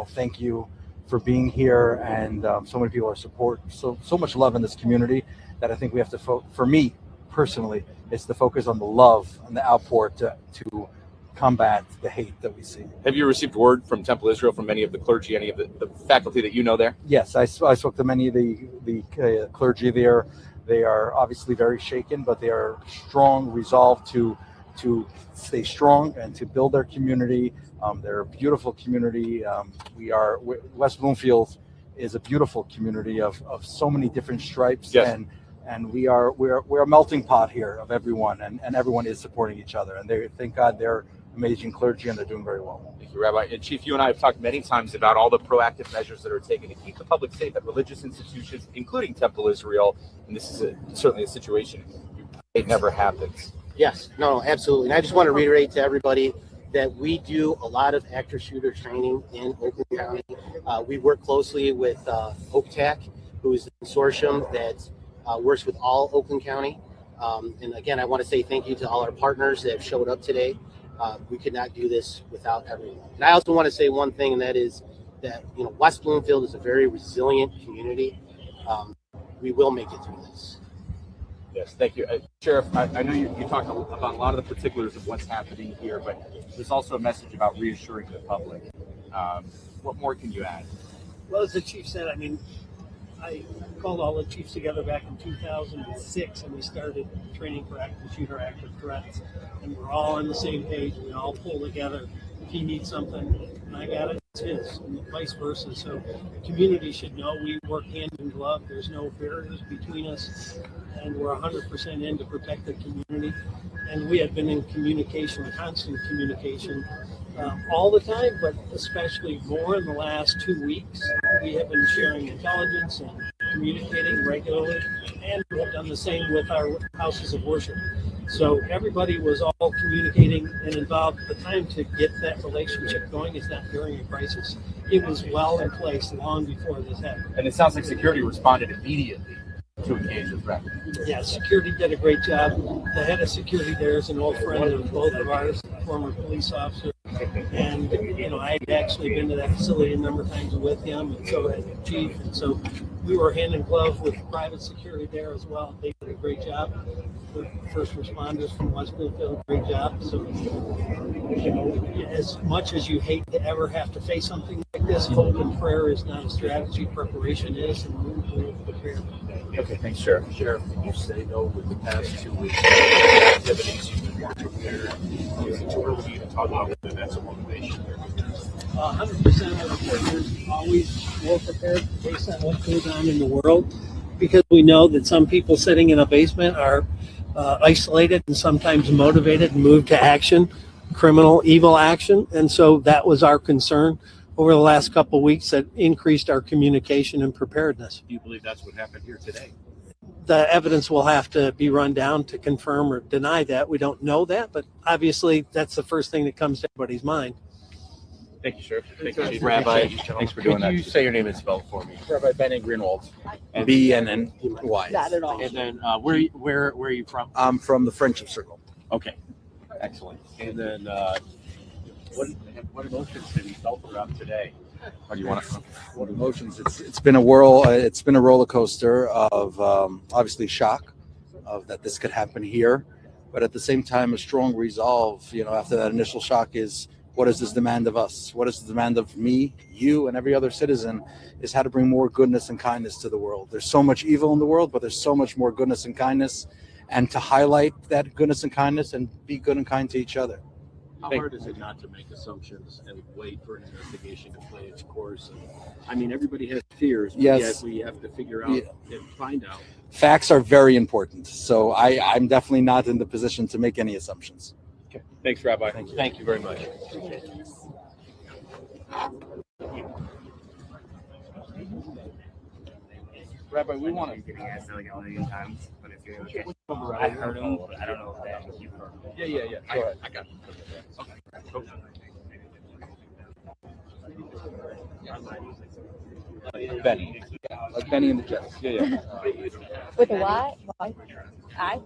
thank you for being here, and so many people are so much love in this community that I think we have to, for me personally, it's to focus on the love and the outpour to combat the hate that we see. Have you received word from Temple Israel, from any of the clergy, any of the faculty that you know there? Yes, I spoke to many of the clergy there. They are obviously very shaken, but they are strong, resolved to to stay strong and to build their community. They're a beautiful community. West Bloomfield is a beautiful community of so many different stripes, Yes. and we're a melting pot here of everyone, and everyone is supporting each other. And thank God they're amazing clergy and they're doing very well. Thank you, Rabbi. And Chief, you and I have talked many times about all the proactive measures that are taken to keep the public safe at religious institutions, including Temple Israel. And this is certainly a situation it never happens. Yes, no, absolutely. And I just want to reiterate to everybody that we do a lot of active shooter training in Oakland County. We work closely with OPTAC, who is the consortium that works with all Oakland County. And again, I want to say thank you to all our partners that have showed up today. We could not do this without everyone. And I also want to say one thing, and that is that West Bloomfield is a very resilient community. We will make it through this. Yes, thank you. Sheriff, I know you talked about a lot of the particulars of what's happening here, but there's also a message about reassuring the public. What more can you add? Well, as the chief said, I mean, I called all the chiefs together back in 2006, and we started training for active shooter, active threats, and we're all on the same page. We all pull together. If he needs something, and I got it, it's his, and vice versa. So the community should know we work hand in glove. There's no barriers between us, and we're 100% in to protect the community. And we have been in communication, constant communication, all the time, but especially more in the last 2 weeks. We have been sharing intelligence and communicating regularly, and we have done the same with our houses of worship. So everybody was all communicating and involved. The time to get that relationship going is not during a crisis. It was well in place long before this happened. And it sounds like security responded immediately to engage the threat. Yeah, security did a great job. The head of security there is an old friend of both of ours, former police officer. And, I had actually been to that facility a number of times with him, and so had the chief. And so we were hand in glove with private security there as well. They did a great job. The first responders from West Bloomfield, great job. So, as much as you hate to ever have to face something like this, hope and prayer is not a strategy. Preparation is, and we're prepared. Okay, thanks, Sheriff. Sheriff, can you say, though, with the past 2 weeks activities you've been more prepared, is it too early for you to talk about whether that's a motivation? 100% of the partners always more prepared based on what goes on in the world, because we know that some people sitting in a basement are isolated and sometimes motivated and moved to action, criminal, evil action. And so that was our concern over the last couple of weeks, that increased our communication and preparedness. Do you believe that's what happened here today? The evidence will have to be run down to confirm or deny that. We don't know that, but obviously that's the first thing that comes to everybody's mind. Thank you, Sheriff. Thank you, Chief. Rabbi, Thanks for doing that. Could you say your name and spell it for me? Rabbi Benny Greenwald. BNNY. Not at all. And then where are you from? I'm from the Friendship Circle. Okay, excellent. And then what emotions have you felt throughout today? How do you want to? What emotions? It's been a whirl. It's been a roller coaster of obviously shock of that this could happen here, but at the same time a strong resolve. After that initial shock is, what does this demand of us? What is the demand of me, you, and every other citizen? Is how to bring more goodness and kindness to the world. There's so much evil in the world, but there's so much more goodness and kindness, and to highlight that goodness and kindness and be good and kind to each other. How hard is it not to make assumptions and wait for an investigation to play its course? I mean, everybody has fears, but Yes. yet we have to figure out and find out. Facts are very important. So I'm definitely not in the position to make any assumptions. Okay. Thanks, Rabbi. Thank you very much. Rabbi, we want to. Getting asked like a million times, but if you're okay. I heard him, but I don't know if that you've heard him. Yeah. Go ahead. I got it. Okay. Benny. Like Benny and the Jets. Yeah. With a Y? Y? I?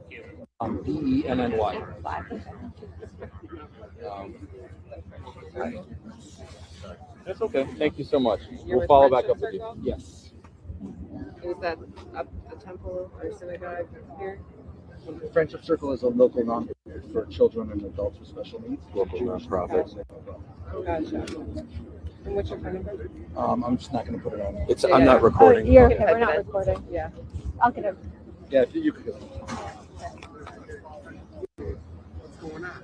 BENNY. That's okay. Thank you so much. We'll follow back up with you. Yes. Is that up the temple or synagogue here? Friendship Circle is a local nonprofit for children and adults with special needs. Local nonprofit. Gotcha. And what's your phone number? I'm just not going to put it on. I'm not recording. You're okay, we're not recording. Yeah. I'll get it. Yeah, you could go. What's going on?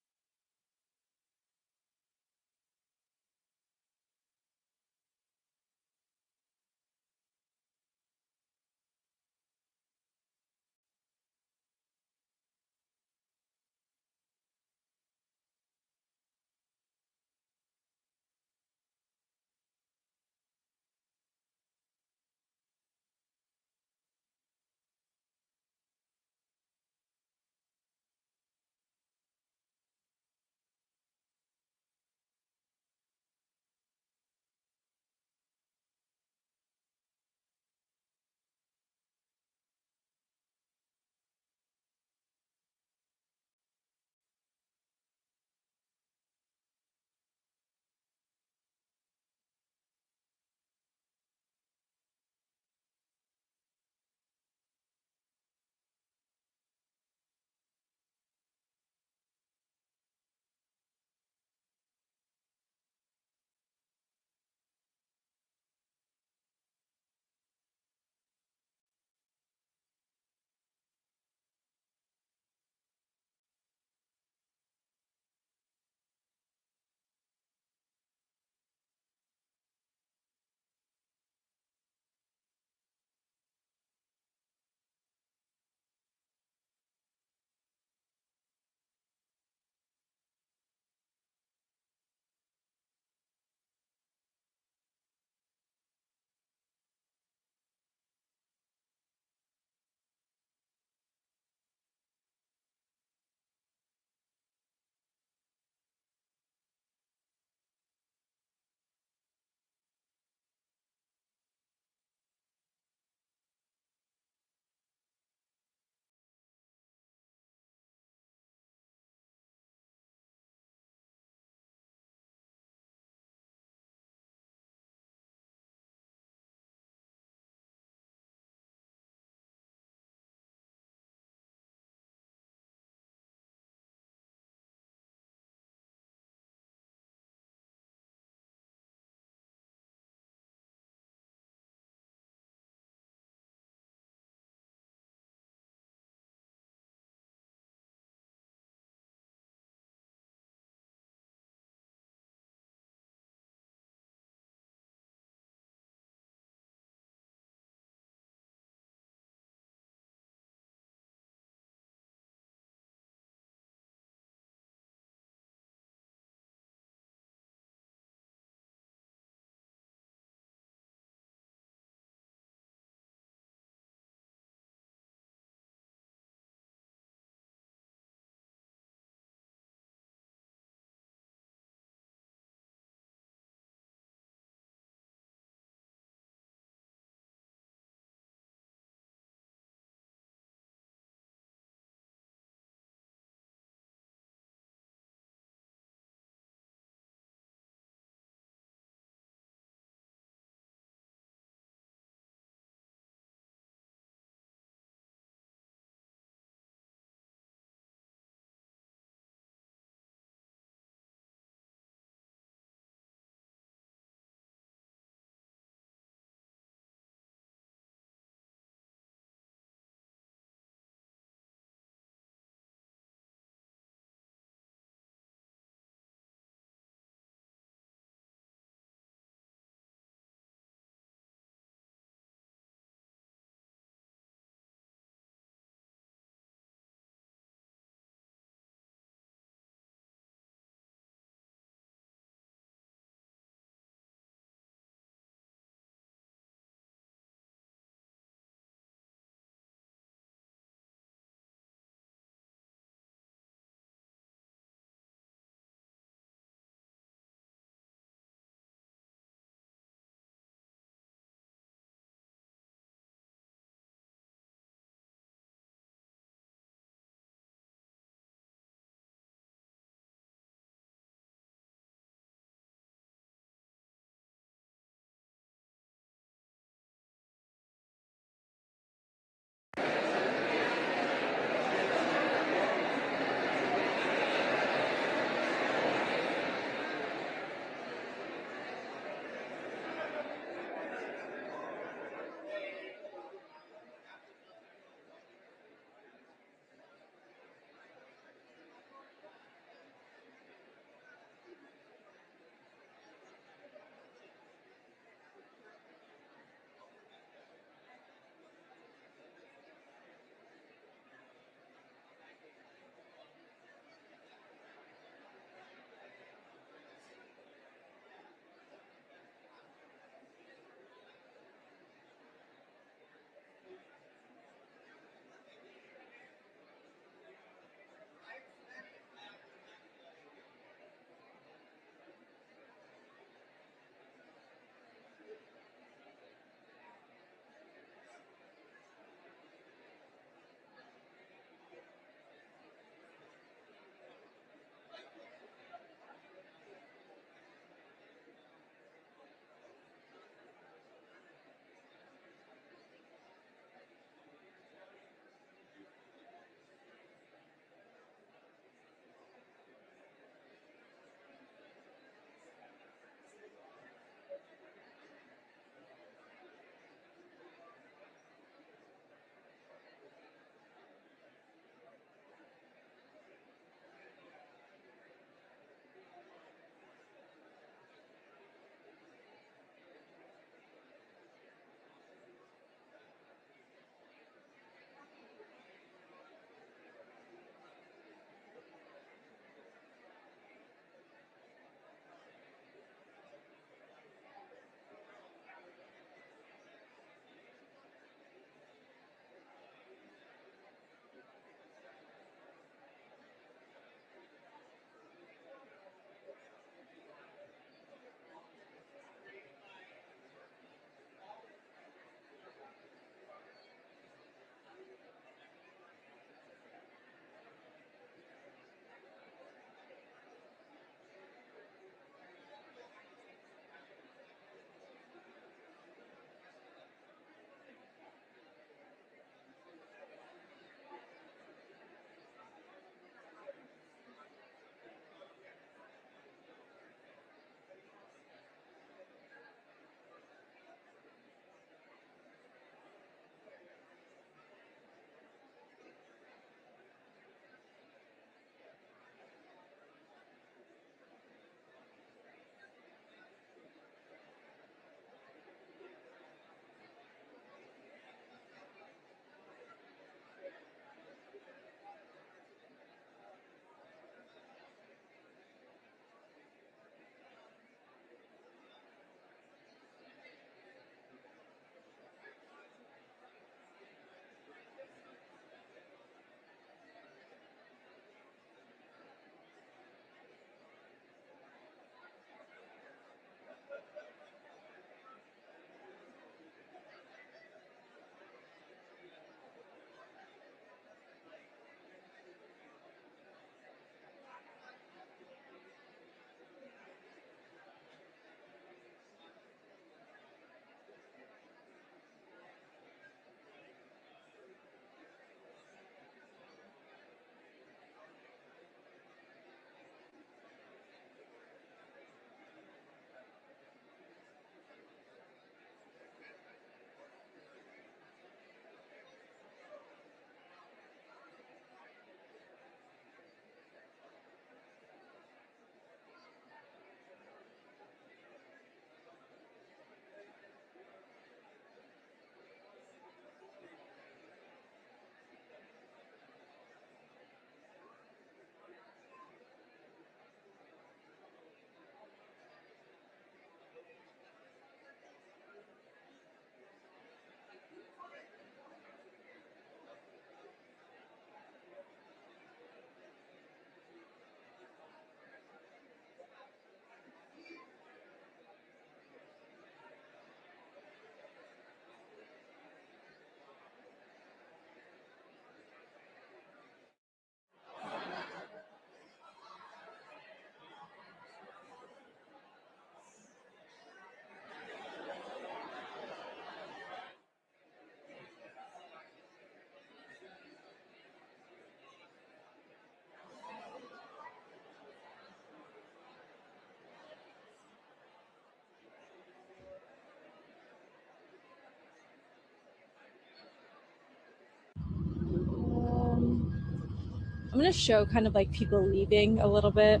I'm going to show kind of like people leaving a little bit.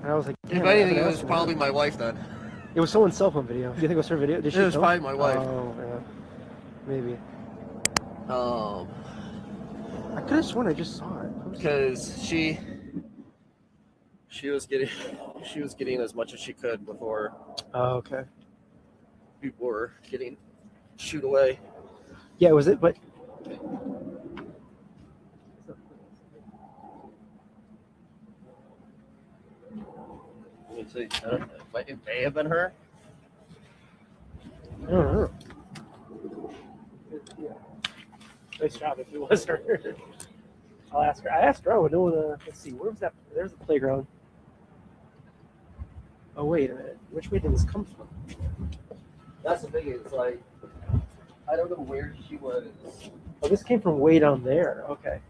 And I was like, If damn, I haven't anything, it was asked her. probably my wife then. It was someone's cell phone video. Do you think it was her video? Did she It was film? probably my wife. Oh, yeah. Maybe. Um, I could have sworn I just saw it. because she was getting as much as she could before. Oh, okay. People were getting shoot away. Yeah, was it? But Let me see. I don't know. It may have been her. I don't know. Yeah. Nice job if it was her. I'll ask her. I asked her. I would know let's see. Where was that? There's the playground. Oh, wait a minute. Which way did this come from? That's the thing. It's like I don't know where she was. Oh, this came from way down there. Okay.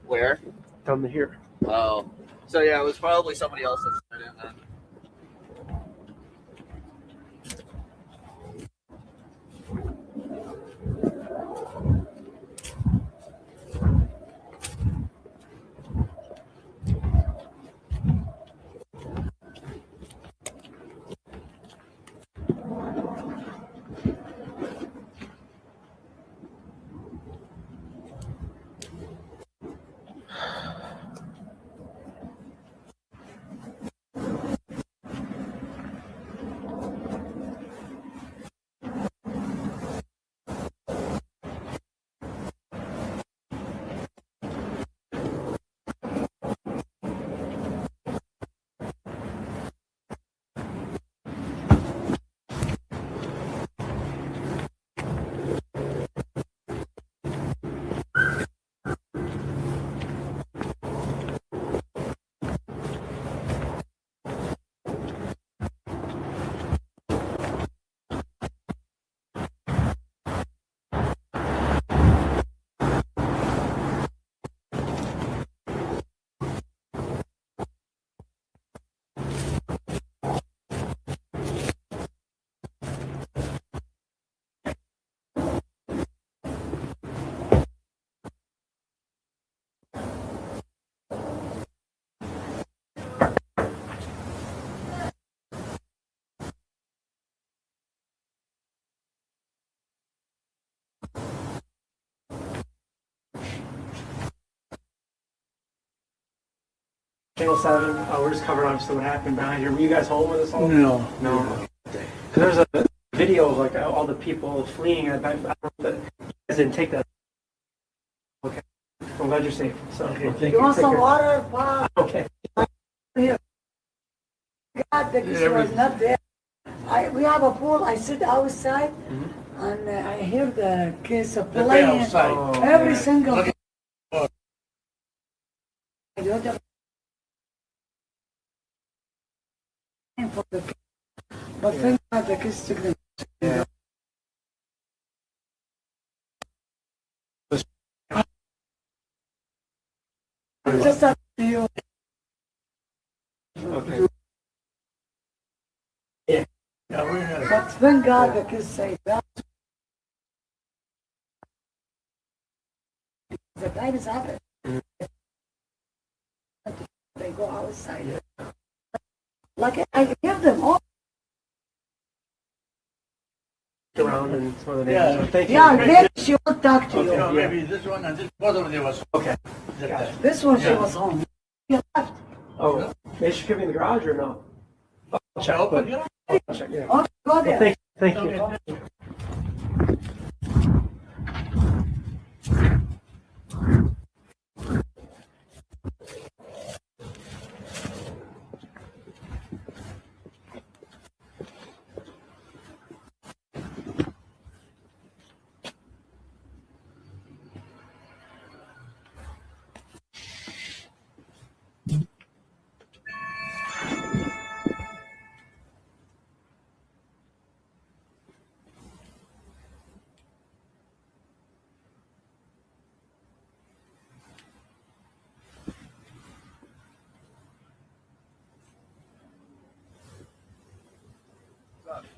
Where? Down here. Oh, so yeah, it was probably somebody else that started it then. Channel 7. We're just covering obviously what happened behind here. Were you guys home with us all? No. There's a video of like all the people fleeing. I don't know that you guys didn't take that. Okay. I'm glad you're safe. So, okay, thank You want Take some care. water? Wow. Okay. Here. God, the kiss was not there. We have a pool. I sit outside and I hear the kids playing outside. every single day. For the kids. But thank God the kids took them. Just up to you. Okay. Yeah. But thank God the kids say that. The time is happening. They go outside. Like I hear them all. Around and some of the neighbors. So thank you. Yeah, maybe she will talk to you. Okay, yeah. Maybe this one and this both of them was Okay. This one she was home. She left. Oh, maybe she could be in the garage or no? I'll check, but I'll check, yeah. Okay, go there. Well, thank you.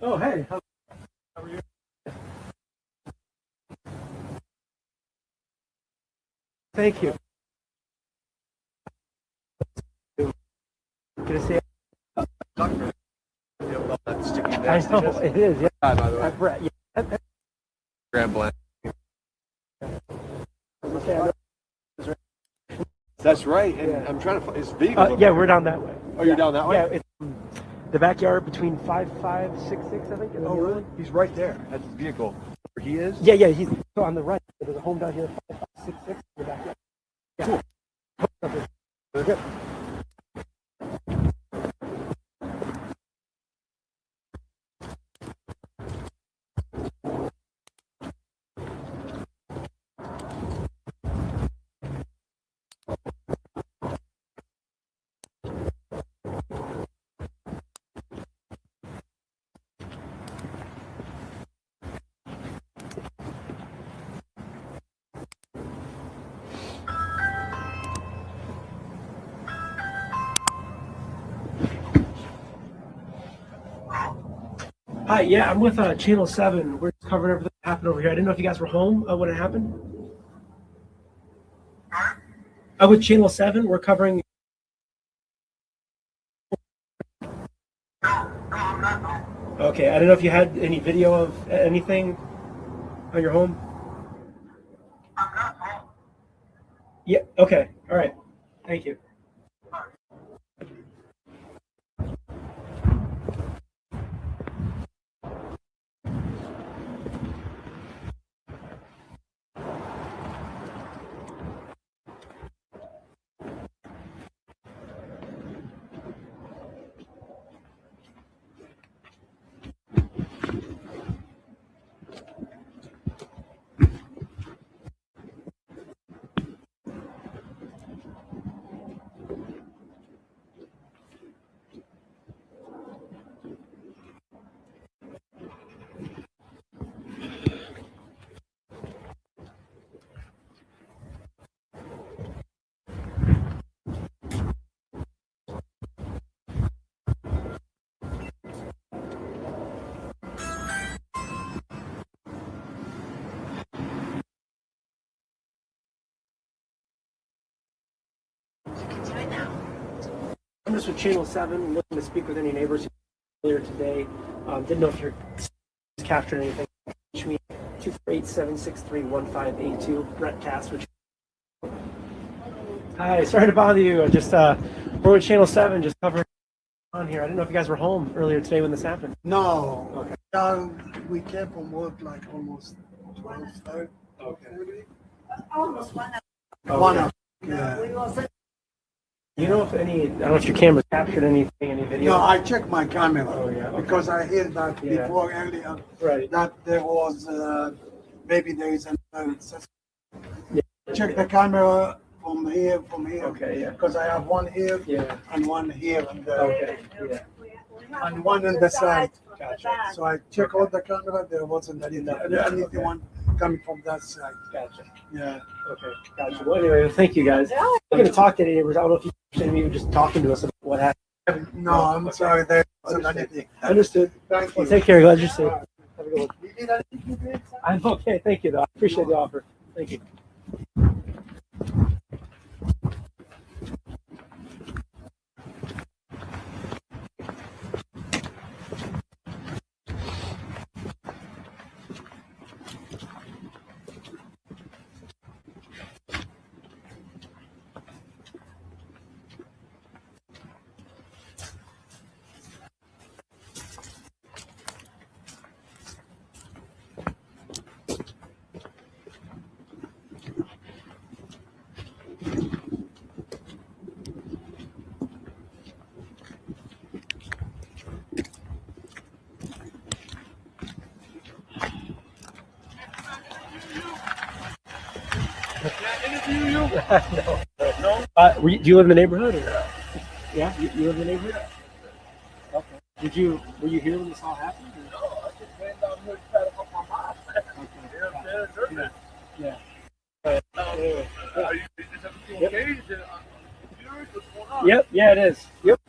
Oh, hey. How are you? Thank you. Good to see you. I know, it is, yeah. By the way. Brett, yeah. Grand Blend. Okay, That's right, and I'm trying to find his vehicle. yeah, we're down that way. Oh, you're down that way? Yeah, it's the backyard between 5566, I think. Oh, really? He's right there. That's his vehicle. Where he is? Yeah, yeah, he's on the right. There's a home down here, 5566 in the backyard. Yeah. Cool. Good. Hi, yeah, I'm with Channel 7. We're just covering everything that happened over here. I didn't know if you guys were home when it happened. With Channel 7, we're covering. Okay, I don't know if you had any video of anything on your home. Yeah, okay, all right. Thank you. I'm just with Channel 7, looking to speak with any neighbors earlier today. Didn't know if you're capturing anything. Reach me 248-763-1582. Brett Cass, which Hi, sorry to bother you. I just we're with Channel 7, just covering on here. I didn't know if you guys were home earlier today when this happened. No. Okay. We came from work like almost 12:30. Okay. Almost 1 hour. Oh, 1 okay. hour. Yeah. We was You know if any, I don't know if your camera captured anything, any video? No, I checked my camera. Oh, yeah, okay. Because I heard that Yeah. before earlier Right. that there was maybe there is another system. Yeah. Check the camera from here. Okay, yeah. Because I have one here Yeah. and one here and Okay, yeah. and one on the side. Gotcha. So I checked all the camera. There wasn't anything. Anything one coming from that side. Gotcha. Yeah. Okay, gotcha. Well, anyway, thank you guys. I'm going to talk to the neighbors. I don't know if you should be just talking to us about what happened. No, I'm sorry. There wasn't anything. Understood. Thank Well, you. take care. Glad you're safe. Have a good one. You need anything, please? I'm okay. Thank you, though. I appreciate the offer. Thank you. Interview you? No. No? Do you live in the neighborhood? Or? Yeah, you live in the neighborhood? Okay. Were you here when this all happened? Or? No, I just ran down here to try to help my mom. Okay. Yeah. Are you is everything Yep. okay? Is it curious? What's going on? Yep. Yeah, it is. Yep.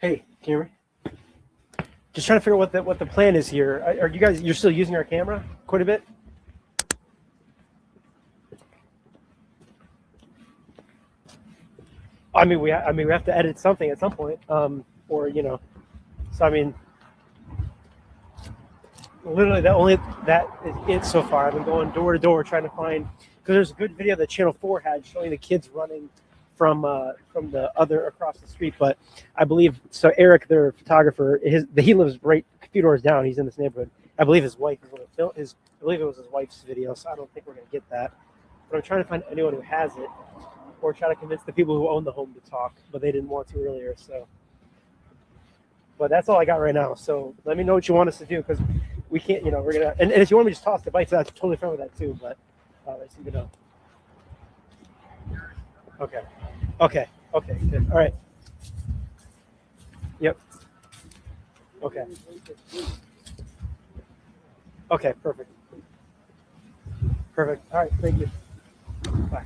Hey, can you hear me? Just trying to figure out what the plan is here. Are you guys? You're still using our camera quite a bit? I mean, we have to edit something at some point, or you know. So I mean, literally that is it so far. I've been going door to door trying to find, because there's a good video that Channel 4 had showing the kids running from the other across the street. But I believe so. Eric, their photographer, he lives right a few doors down. He's in this neighborhood. I believe his wife is going to film his. I believe it was his wife's video, so I don't think we're going to get that. But I'm trying to find anyone who has it, or try to convince the people who own the home to talk, but they didn't want to earlier. So, but that's all I got right now. So let me know what you want us to do, because we can't. You know, we're gonna. And if you want me to just toss the bikes, that's totally fine with that too. But it's you know. Okay. Okay. Okay. Good. All right. Yep. Okay. Okay, perfect. Perfect. All right, thank you. Bye.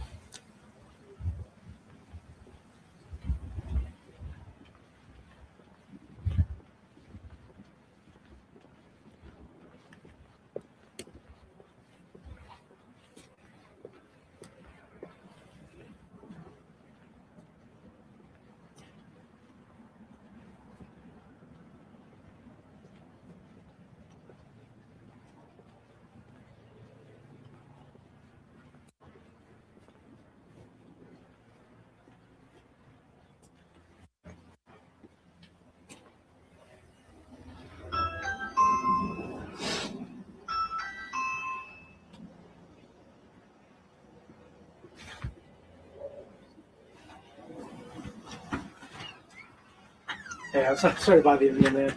Hey, I'm sorry to bother you, man.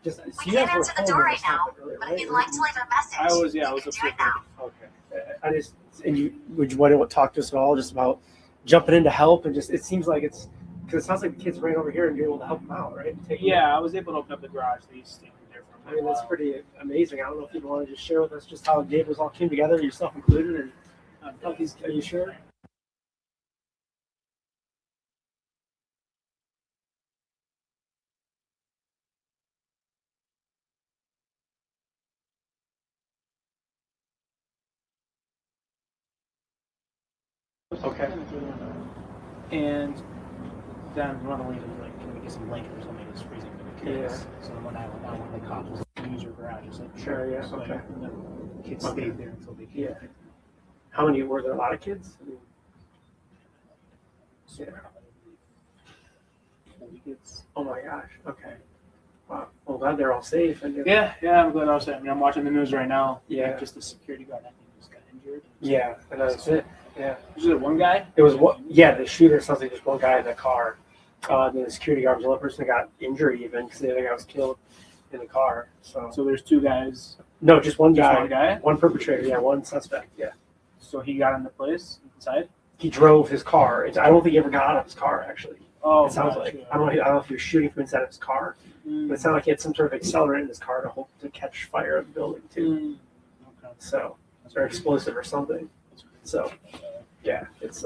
Just so you guys were home when this happened earlier, right? You'd like to leave a message. I was upstairs. Okay. I just, and you would you want to talk to us at all just about jumping in to help, and just it seems like it's because it sounds like the kids ran over here and you're able to help them out, right? Yeah, I was able to open up the garage. They used to stay there for I mean, that's pretty amazing. I don't know if you want to just share with us just how the neighbors all came together, yourself included, and are you sure? Okay. And then one of the ladies was like, "Can we get some blanket or something? It's freezing for the kids." Yeah. So then when I went out, one of the cops was like, "Use your garage." I was like, Sure, yeah, So, okay. And then kids stayed there until they came. Yeah. How many were there? A lot of kids? I mean, So around, 40 kids. oh my gosh. Okay. Wow. Well, glad they're all safe. And Yeah, I'm glad I was. I mean, I'm watching the news right now. Yeah. Just the security guard, I think, just got injured. Yeah, and that's it. Yeah. Was it one guy? It was what? Yeah, the shooter sounds like just one guy in the car. The security guard was the only person that got injured, even because the other guy was killed in the car. So there's two guys. No, just one guy. One guy. One perpetrator. Yeah, one suspect. Yeah. So he got in the place inside. He drove his car. I don't think he ever got out of his car. Actually. Oh, it sounds like I don't know if he was shooting from inside of his car, but it sounded like he had some sort of accelerant in his car to catch fire at the building too. Okay. So or explosive or something. So yeah, it's.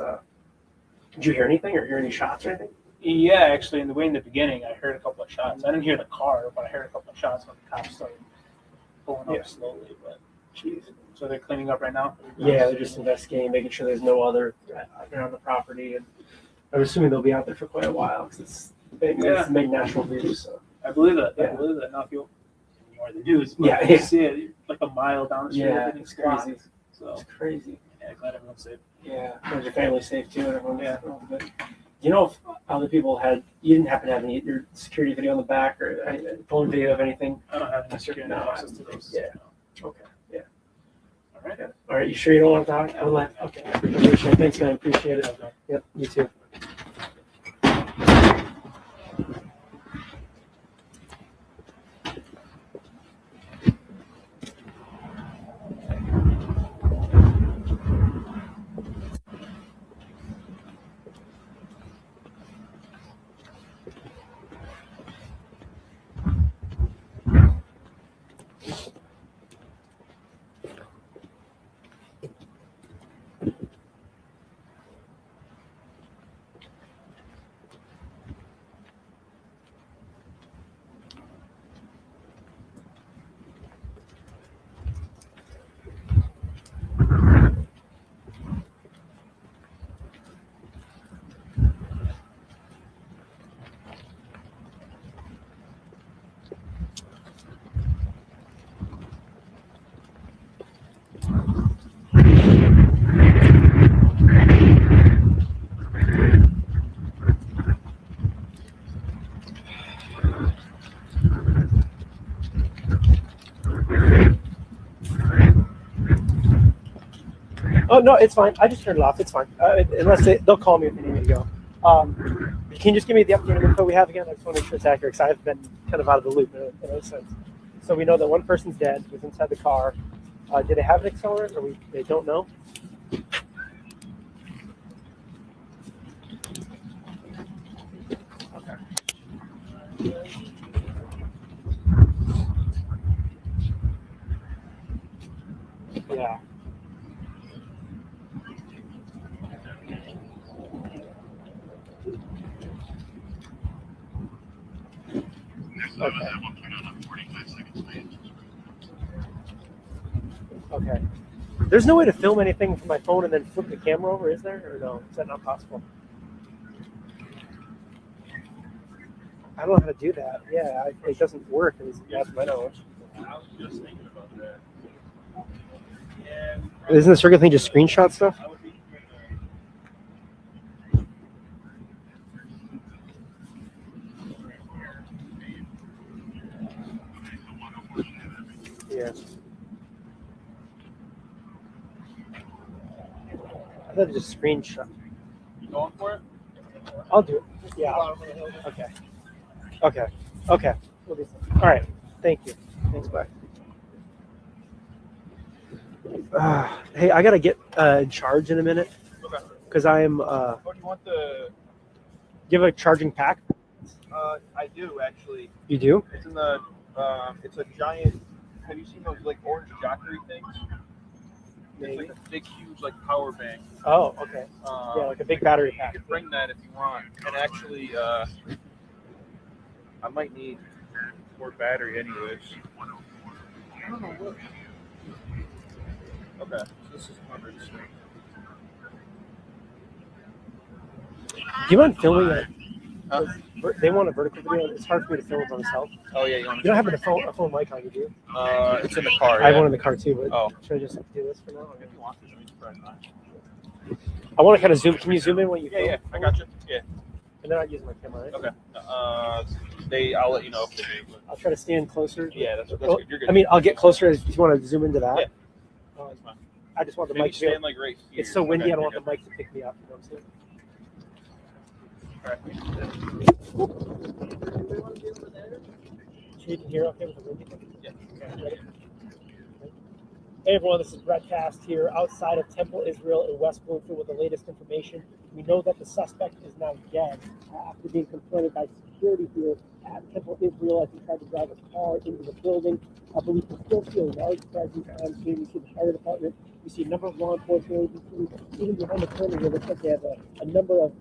Did you hear anything or hear any shots or anything? Yeah, actually, in the beginning, I heard a couple of shots. I didn't hear the car, but I heard a couple of shots when the cops started pulling up slowly. But jeez. So they're cleaning up right now. Yeah, they're just investigating, making sure there's no other on the property, and I'm assuming they'll be out there for quite a while because it's big national news. So I believe that. Yeah. I believe that. Now, if you more the news, but Yeah, you yeah. see it like a mile down the street. Yeah, everything's it's crazy. blocked. So it's crazy. yeah, glad everyone's safe. Yeah, and your family's safe too, and everyone's all good. You know, if other people you didn't happen to have any your security video on the back or phone video of anything? I don't have any security access to those. Yeah. Okay. Yeah. All right. All right. You sure you don't want to talk? Okay. I appreciate it. Thanks, man. Appreciate it. Yep. You too. Oh no, it's fine. I just turned it off. It's fine. Unless they'll call me if they need me to go. Can you just give me the updated info we have again? I just want to make sure it's accurate because I've been kind of out of the loop in a sense. So we know that one person's dead, was inside the car. Did they have an accelerant, or they don't know? Okay. Yeah. Okay. Okay. There's no way to film anything from my phone and then flip the camera over, is there? Or no? Is that not possible? I don't know how to do that. Yeah, it doesn't work. That's my knowledge. I was just thinking about that. Yeah. Isn't the circuit thing just screenshot stuff? Yeah. I thought it just screenshot. You going for it? I'll do it. Yeah. Okay. Okay. Okay. We'll do something. All right. Thank you. Thanks. Bye. Hey, I gotta get in charge in a minute. Okay. Because I am. Oh, do you want the? Do you have a charging pack? I do actually. You do? It's in the. It's a giant. Have you seen those like orange jockery things? It's like a big, huge like power bank. Oh, okay. Yeah, like a big battery pack. You can bring that if you want. And actually, I might need more battery anyways. I don't know what. Okay, so this is hundreds. Do you mind filming it? They want a vertical video. It's hard for me to film it by myself. Oh yeah, you don't have a phone mic on you, do you? It's in the car. I have one in the car too, but should I just do this for now? If you want to, it's probably fine. I want to kind of zoom. Can you zoom in when you film? Yeah, I got you. Yeah. And then I'll use my camera, right? Okay. I'll let you know if they do. I'll try to stand closer. Yeah, that's good. You're good. I mean, I'll get closer if you want to zoom into that. Yeah. Oh, that's fine. I just want the Maybe mic to stand like right here. It's so windy. Okay, I don't want you're the mic to pick me up. You know what I'm saying? You can hear okay with the windy thing? Yeah. Okay, ready? Hey everyone, this is Brett Cast here outside of Temple Israel in West Bloomfield with the latest information. We know that the suspect is now dead after being confronted by security here at Temple Israel as he tried to drive a car into the building. But we can still see a large presence on scene. We see the fire department. We see a number of law enforcement agencies. Even behind the corner here, looks like they have a number of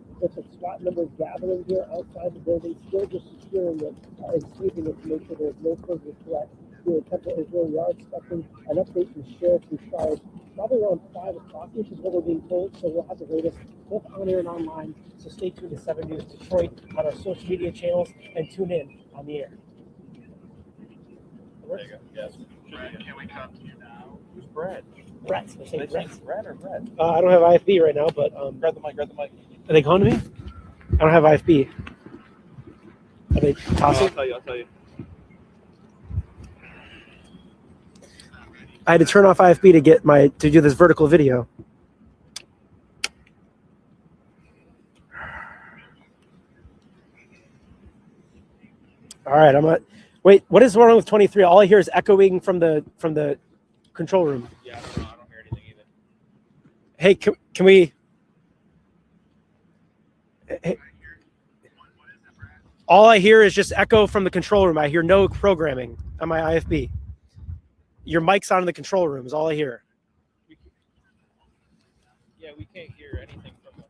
SWAT members gathering here outside the building, still just securing it and sweeping it to make sure there's no further threat. Here at Temple Israel, we are expecting an update from the sheriff in charge probably around 5 o'clock, which is what we're being told. So we'll have the latest both on air and online. So stay tuned to 7 News Detroit on our social media channels and tune in on the air. There you go. Yes. Can we come to you now? Who's Brad? Brett. They're saying Brett. Brad or Brad? I don't have IFB right now, but grab the mic. Grab the mic. Are they calling to me? I don't have IFB. Are they tossing? I'll tell you. I had to turn off IFB to do this vertical video. All right, wait, what is wrong with 23? All I hear is echoing from the control room. Yeah, I don't know. I don't hear anything either. Hey, can we? Hey, all I hear is just echo from the control room. I hear no programming on my IFB. Your mic's on in the control room is all I hear. Yeah, we can't hear anything from them.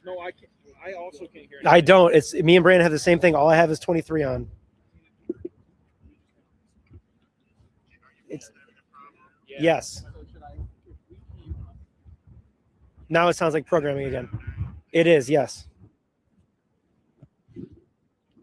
No, I can't. I also can't hear anything. I don't. It's me and Brandon have the same thing. All I have is 23 on. It's yes. Now it sounds like programming again. It is, yes.